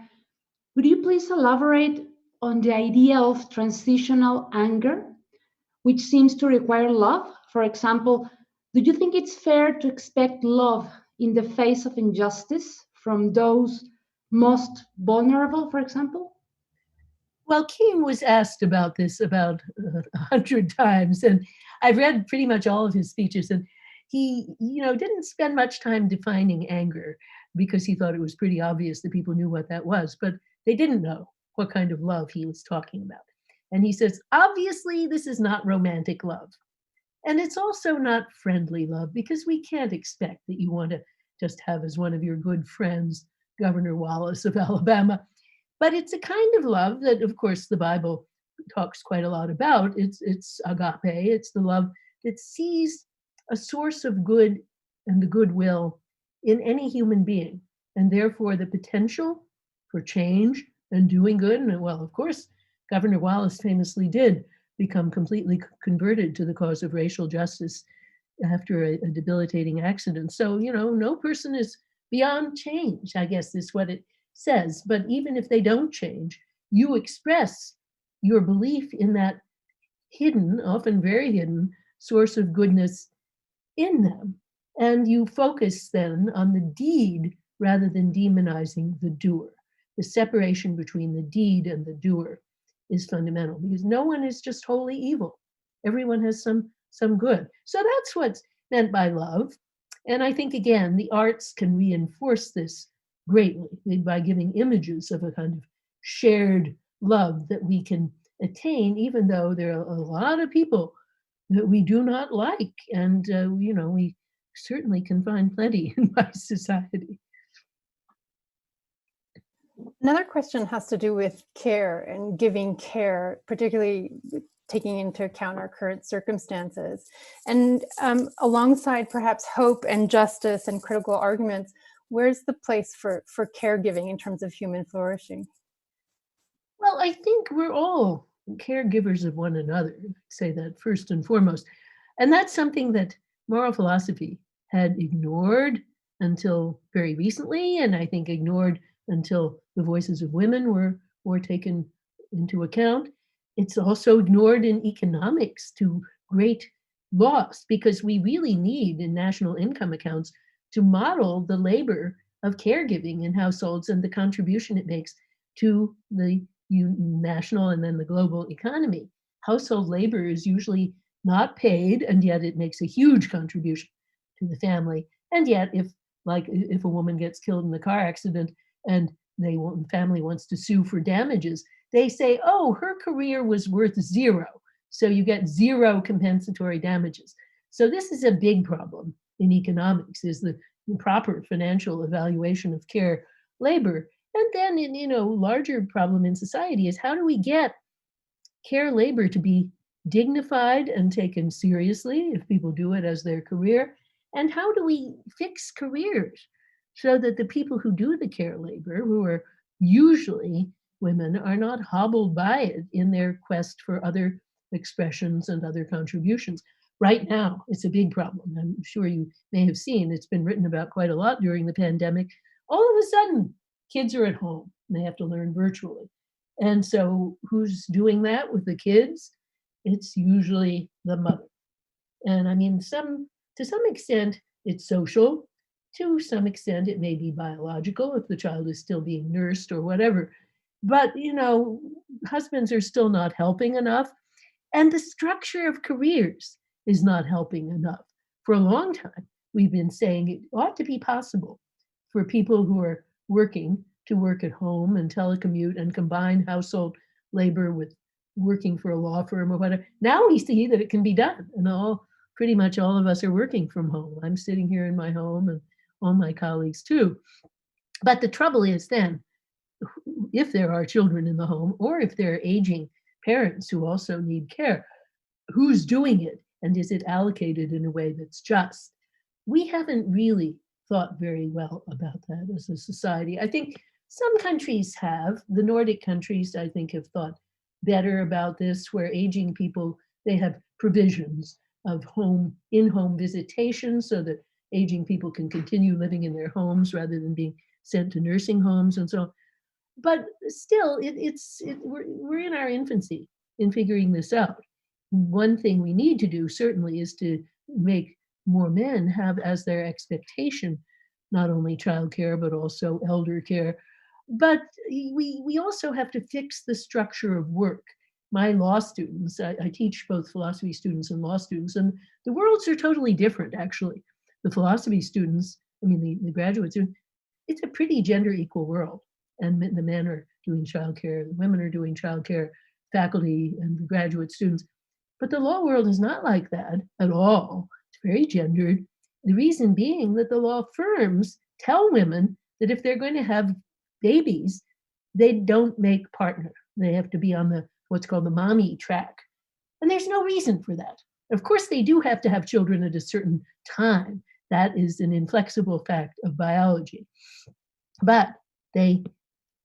S5: would you please elaborate on the idea of transitional anger, which seems to require love? For example, do you think it's fair to expect love in the face of injustice from those most vulnerable, for example?
S3: Well, King was asked about this about 100 times, and I've read pretty much all of his speeches, and he, didn't spend much time defining anger because he thought it was pretty obvious that people knew what that was, but they didn't know what kind of love he was talking about. And he says, obviously, this is not romantic love. And it's also not friendly love, because we can't expect that you want to just have as one of your good friends Governor Wallace of Alabama. But it's a kind of love that, of course, the Bible talks quite a lot about. It's agape. It's the love that sees a source of good and the goodwill in any human being, and therefore the potential for change and doing good. And well, of course, Governor Wallace famously did become completely converted to the cause of racial justice after a debilitating accident. So, no person is beyond change, I guess is what it says. But even if they don't change, you express your belief in that hidden, often very hidden, source of goodness in them. And you focus then on the deed rather than demonizing the doer. The separation between the deed and the doer is fundamental, because no one is just wholly evil. Everyone has some good. So that's what's meant by love. And I think, again, the arts can reinforce this greatly by giving images of a kind of shared love that we can attain, even though there are a lot of people that we do not like. And, we certainly can find plenty in my society.
S4: Another question has to do with care and giving care, particularly taking into account our current circumstances. And alongside perhaps hope and justice and critical arguments, where's the place for caregiving in terms of human flourishing?
S3: Well, I think we're all caregivers of one another, I'd say that first and foremost. And that's something that moral philosophy had ignored until very recently, and I think ignored until the voices of women were taken into account. It's also ignored in economics to great loss, because we really need in national income accounts to model the labor of caregiving in households and the contribution it makes to the national and then the global economy. Household labor is usually not paid, and yet it makes a huge contribution to the family. And yet, if a woman gets killed in a car accident and the family wants to sue for damages, they say, oh, her career was worth zero, so you get zero compensatory damages. So this is a big problem in economics, is the proper financial evaluation of care labor. And then, larger problem in society is, how do we get care labor to be dignified and taken seriously if people do it as their career? And how do we fix careers so that the people who do the care labor, who are usually women, are not hobbled by it in their quest for other expressions and other contributions? Right now, it's a big problem. I'm sure you may have seen, it's been written about quite a lot during the pandemic. All of a sudden, kids are at home and they have to learn virtually. And so who's doing that with the kids? It's usually the mother. And I mean, to some extent, it's social. To some extent, it may be biological if the child is still being nursed or whatever. But, you know, husbands are still not helping enough. And the structure of careers is not helping enough. For a long time, we've been saying it ought to be possible for people who are working to work at home and telecommute and combine household labor with working for a law firm or whatever. Now we see that it can be done, and pretty much all of us are working from home. I'm sitting here in my home, and all my colleagues too. But the trouble is then, if there are children in the home, or if there are aging parents who also need care, who's doing it, and is it allocated in a way that's just? We haven't really thought very well about that as a society. I think some countries have. The Nordic countries, I think, have thought better about this, where aging people, they have provisions of in-home visitation so that aging people can continue living in their homes rather than being sent to nursing homes and so on. But still, we're in our infancy in figuring this out. One thing we need to do certainly is to make more men have as their expectation not only childcare but also elder care. But we also have to fix the structure of work. My law students, I teach both philosophy students and law students, and the worlds are totally different, actually. The philosophy students, I mean, the graduate students, it's a pretty gender equal world. And the men are doing childcare, the women are doing childcare, faculty and the graduate students. But the law world is not like that at all. It's very gendered. The reason being that the law firms tell women that if they're going to have babies, they don't make partner. They have to be on what's called the mommy track. And there's no reason for that. Of course, they do have to have children at a certain time. That is an inflexible fact of biology. But they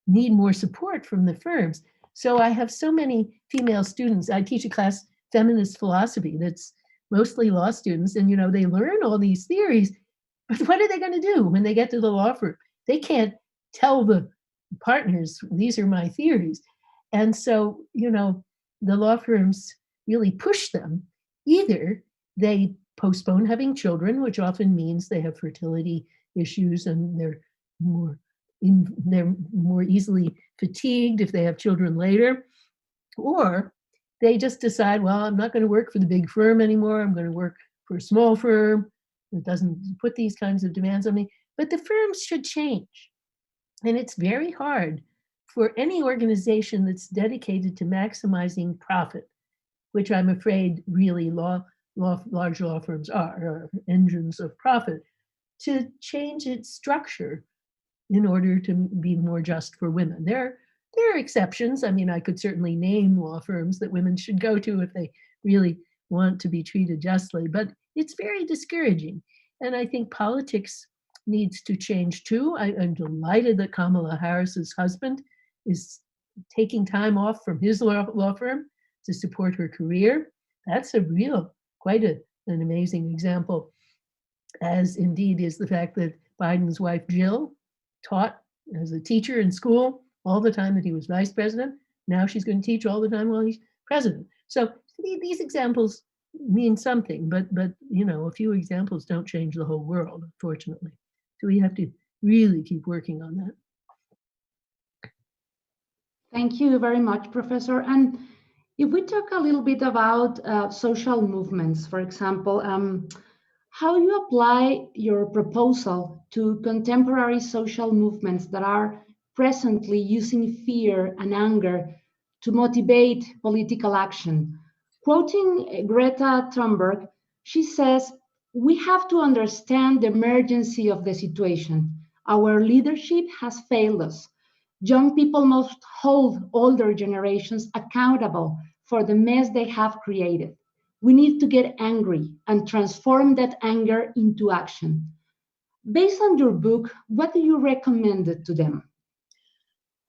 S3: need more support from the firms. So I have so many female students. I teach a class, feminist philosophy, that's mostly law students. And, you know, they learn all these theories, but what are they going to do when they get to the law firm? They can't tell the partners, these are my theories. And so, you know, the law firms really push them. Either they postpone having children, which often means they have fertility issues and they're more easily fatigued if they have children later, or they just decide, well, I'm not going to work for the big firm anymore. I'm going to work for a small firm that doesn't put these kinds of demands on me. But the firms should change. And it's very hard for any organization that's dedicated to maximizing profit, which I'm afraid really large law firms are engines of profit, to change its structure in order to be more just for women. There are exceptions. I mean, I could certainly name law firms that women should go to if they really want to be treated justly, but it's very discouraging. And I think politics needs to change too. I'm delighted that Kamala Harris's husband is taking time off from his law firm to support her career. That's quite an amazing example, as indeed is the fact that Biden's wife, Jill, taught as a teacher in school all the time that he was vice president. Now she's going to teach all the time while he's president. So these examples mean something, but you know, a few examples don't change the whole world, unfortunately. So we have to really keep working on that.
S5: Thank you very much, Professor. And if we talk a little bit about social movements, for example, how you apply your proposal to contemporary social movements that are presently using fear and anger to motivate political action. Quoting Greta Thunberg, she says, "We have to understand the emergency of the situation. Our leadership has failed us. Young people must hold older generations accountable for the mess they have created. We need to get angry and transform that anger into action. Based on your book, what do you recommend to them?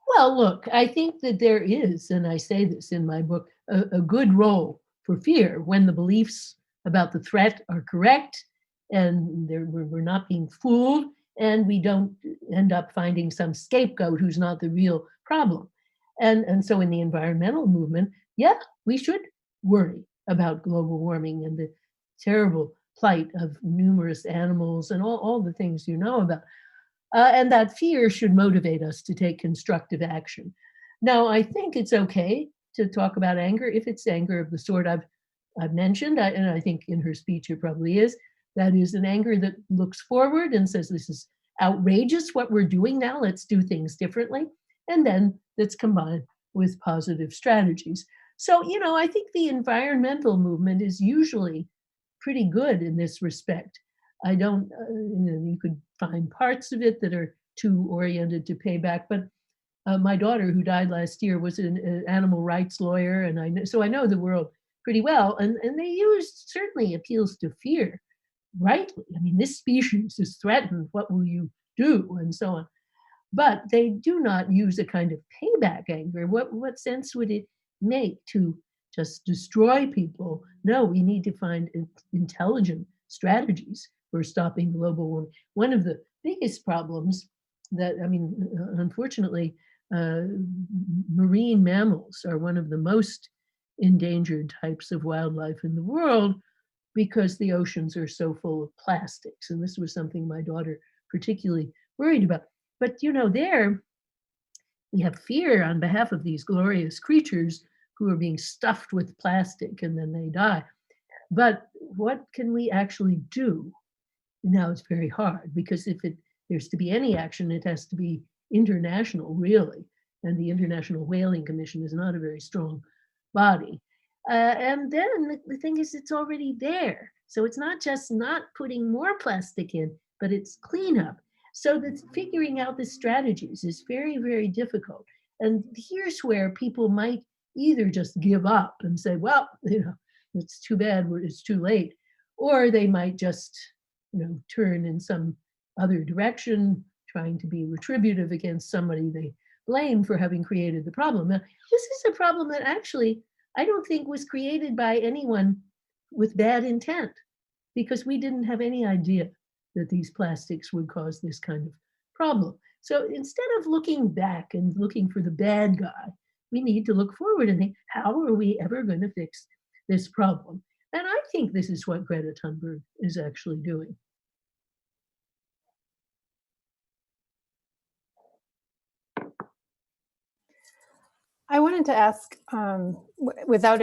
S3: Well, look, I think that there is, and I say this in my book, a good role for fear when the beliefs about the threat are correct and we're not being fooled and we don't end up finding some scapegoat who's not the real problem. And so in the environmental movement, yeah, we should worry about global warming and the terrible plight of numerous animals and all the things you know about. And that fear should motivate us to take constructive action. Now, I think it's okay to talk about anger if it's anger of the sort I've mentioned, and I think in her speech it probably is. That is an anger that looks forward and says, this is outrageous what we're doing now, let's do things differently. And then that's combined with positive strategies. So, I think the environmental movement is usually pretty good in this respect. I don't, you could find parts of it that are too oriented to payback, but my daughter, who died last year, was an animal rights lawyer, and so I know the world pretty well, and they used certainly appeals to fear, rightly. I mean, this species is threatened, what will you do, and so on. But they do not use a kind of payback anger. What sense would it make to just destroy people? No, we need to find intelligent strategies for stopping global warming. One of the biggest problems that, unfortunately, marine mammals are one of the most endangered types of wildlife in the world because the oceans are so full of plastics. And this was something my daughter particularly worried about. But, there we have fear on behalf of these glorious creatures who are being stuffed with plastic and then they die. But what can we actually do? Now it's very hard because if there's to be any action, it has to be international, really. And the International Whaling Commission is not a very strong body. And then the thing is, it's already there. So it's not just not putting more plastic in, but it's cleanup. So that figuring out the strategies is very, very difficult. And here's where people might either just give up and say, well, it's too bad, it's too late. Or they might just, turn in some other direction, trying to be retributive against somebody they blame for having created the problem. Now, this is a problem that actually I don't think was created by anyone with bad intent, because we didn't have any idea that these plastics would cause this kind of problem. So instead of looking back and looking for the bad guy, we need to look forward and think, how are we ever going to fix this problem? And I think this is what Greta Thunberg is actually doing.
S4: I wanted to ask, without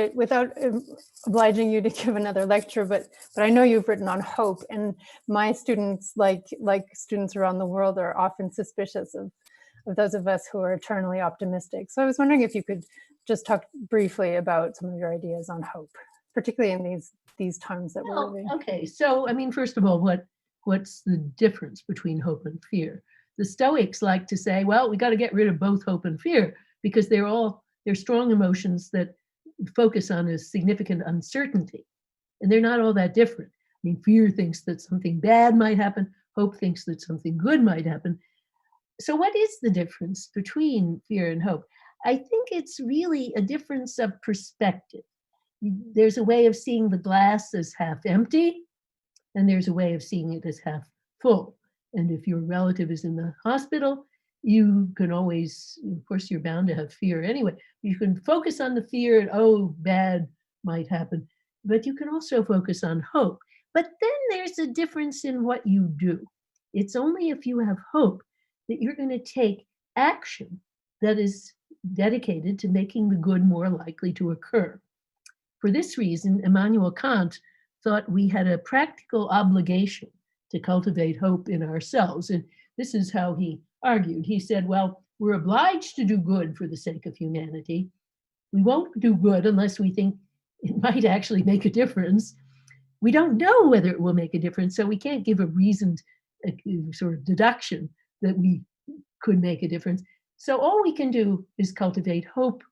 S4: obliging you to give another lecture, but I know you've written on hope, and my students, like students around the world, are often suspicious of those of us who are eternally optimistic. So I was wondering if you could just talk briefly about some of your ideas on hope, particularly in these times that we're living.
S3: Okay, so first of all, what's the difference between hope and fear? The Stoics like to say, well, we got to get rid of both hope and fear, because they're strong emotions that focus on a significant uncertainty, and they're not all that different. Fear thinks that something bad might happen. Hope thinks that something good might happen. So what is the difference between fear and hope? I think it's really a difference of perspective. There's a way of seeing the glass as half empty, and there's a way of seeing it as half full. And if your relative is in the hospital, you can always, of course, you're bound to have fear anyway. You can focus on the fear and, oh, bad might happen, but you can also focus on hope. But then there's a difference in what you do. It's only if you have hope that you're going to take action that is dedicated to making the good more likely to occur. For this reason, Immanuel Kant thought we had a practical obligation to cultivate hope in ourselves. And this is how he argued. He said, well, we're obliged to do good for the sake of humanity. We won't do good unless we think it might actually make a difference. We don't know whether it will make a difference, so we can't give a reasoned sort of deduction that we could make a difference. So all we can do is cultivate hope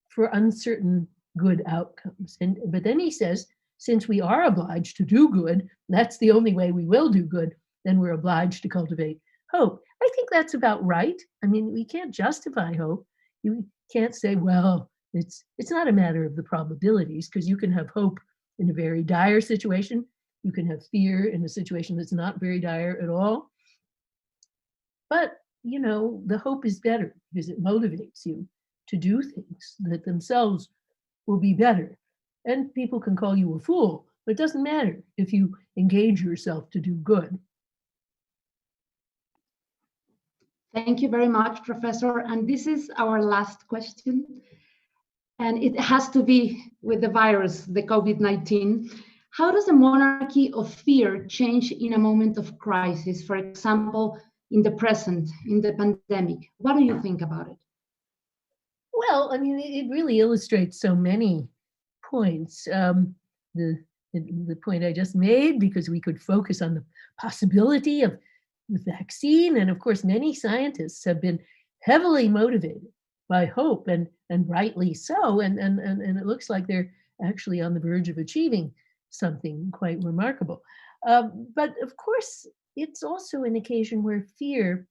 S3: for uncertain good outcomes. But then he says, since we are obliged to do good, that's the only way we will do good, then we're obliged to cultivate hope. I think that's about right. I mean, we can't justify hope. You can't say, well, it's not a matter of the probabilities, because you can have hope in a very dire situation. You can have fear in a situation that's not very dire at all. But, you know, the hope is better because it motivates you to do things that themselves will be better. And people can call you a fool, but it doesn't matter if you engage yourself to do good.
S5: Thank you very much, Professor. And this is our last question. And it has to be with the virus, the COVID-19. How does the monarchy of fear change in a moment of crisis? For example, in the present, in the pandemic. What do you think about it?
S3: Well, I mean, it really illustrates so many points. The point I just made, because we could focus on the possibility of the vaccine. And of course, many scientists have been heavily motivated by hope, and rightly so. And it looks like they're actually on the verge of achieving something quite remarkable. But of course, it's also an occasion where fear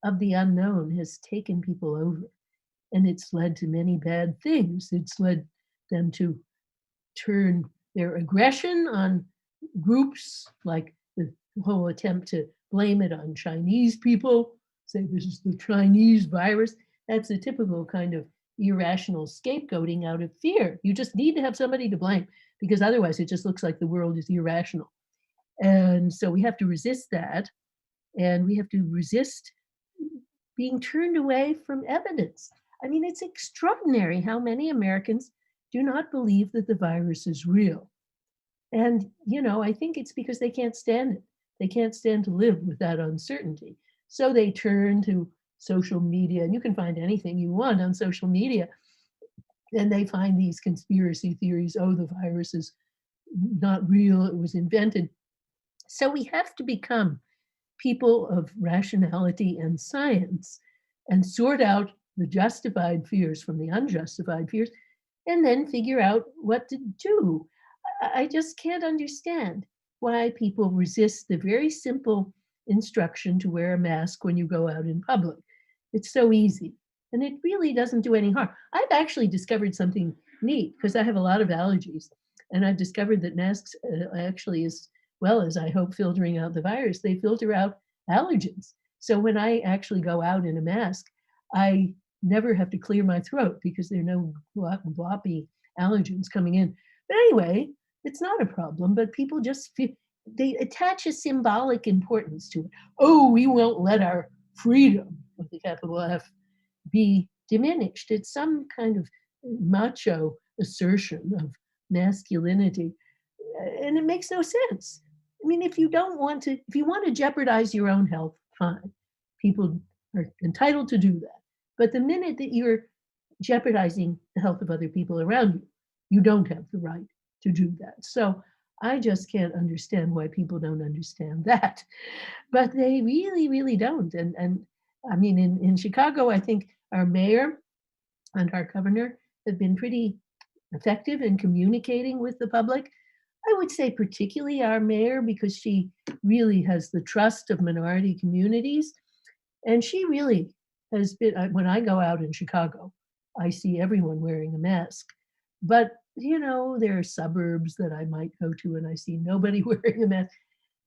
S3: of the unknown has taken people over. And it's led to many bad things. It's led them to turn their aggression on groups, like the whole attempt to blame it on Chinese people, say this is the Chinese virus. That's a typical kind of irrational scapegoating out of fear. You just need to have somebody to blame, because otherwise it just looks like the world is irrational. And so we have to resist that, and we have to resist being turned away from evidence. I mean, it's extraordinary how many Americans do not believe that the virus is real. And, you know, I think it's because they can't stand it. They can't stand to live with that uncertainty. So they turn to social media, and you can find anything you want on social media. And they find these conspiracy theories. Oh, the virus is not real. It was invented. So we have to become people of rationality and science and sort out the justified fears from the unjustified fears, and then figure out what to do. I just can't understand why people resist the very simple instruction to wear a mask when you go out in public. It's so easy, and it really doesn't do any harm. I've actually discovered something neat, because I have a lot of allergies, and I've discovered that masks actually, as well as I hope filtering out the virus, they filter out allergens. So when I actually go out in a mask, I never have to clear my throat because there are no gloppy allergens coming in. But anyway, it's not a problem, but people just feel, they attach a symbolic importance to it. Oh, we won't let our freedom, with the capital F, be diminished. It's some kind of macho assertion of masculinity, and it makes no sense. I mean, if you want to jeopardize your own health, fine. People are entitled to do that. But the minute that you're jeopardizing the health of other people around you, you don't have the right to do that. So I just can't understand why people don't understand that. But they really, really don't. And I mean, in Chicago, I think our mayor and our governor have been pretty effective in communicating with the public. I would say particularly our mayor, because she really has the trust of minority communities. And she really has been, when I go out in Chicago, I see everyone wearing a mask. But, you know, there are suburbs that I might go to and I see nobody wearing a mask.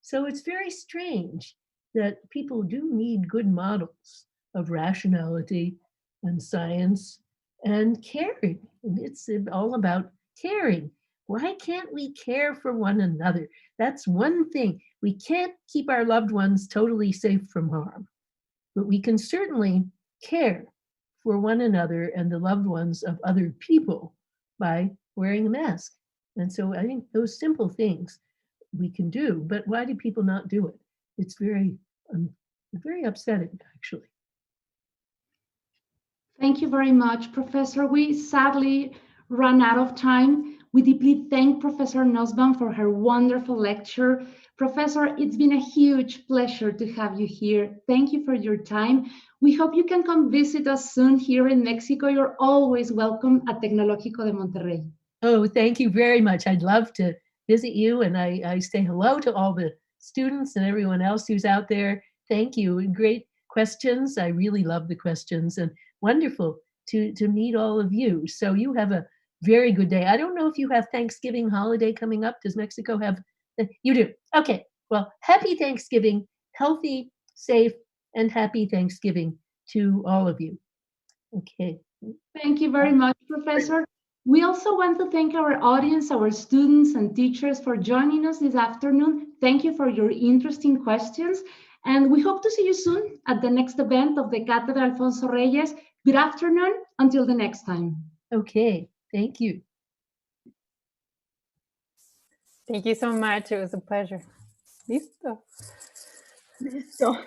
S3: So it's very strange that people do need good models of rationality and science and caring. It's all about caring. Why can't we care for one another? That's one thing. We can't keep our loved ones totally safe from harm, but we can certainly care for one another and the loved ones of other people by wearing a mask. And so I think those simple things we can do, but why do people not do it? It's very upsetting, actually.
S5: Thank you very much, Professor. We sadly ran out of time. We deeply thank Professor Nussbaum for her wonderful lecture. Professor, it's been a huge pleasure to have you here. Thank you for your time. We hope you can come visit us soon here in Mexico. You're always welcome at Tecnológico de Monterrey.
S3: Oh, thank you very much. I'd love to visit you, and I say hello to all the students and everyone else who's out there. Thank you, and great questions. I really love the questions, and wonderful to meet all of you. So you have a very good day. I don't know if you have Thanksgiving holiday coming up. Does Mexico have? You do. Okay. Well, happy Thanksgiving, healthy, safe, and happy Thanksgiving to all of you. Okay.
S5: Thank you very much, Professor. We also want to thank our audience, our students and teachers for joining us this afternoon. Thank you for your interesting questions. And we hope to see you soon at the next event of the Cátedra Alfonso Reyes. Good afternoon. Until the next time.
S3: Okay. Thank you.
S4: Thank you so much. It was a pleasure. Listo.
S1: Listo.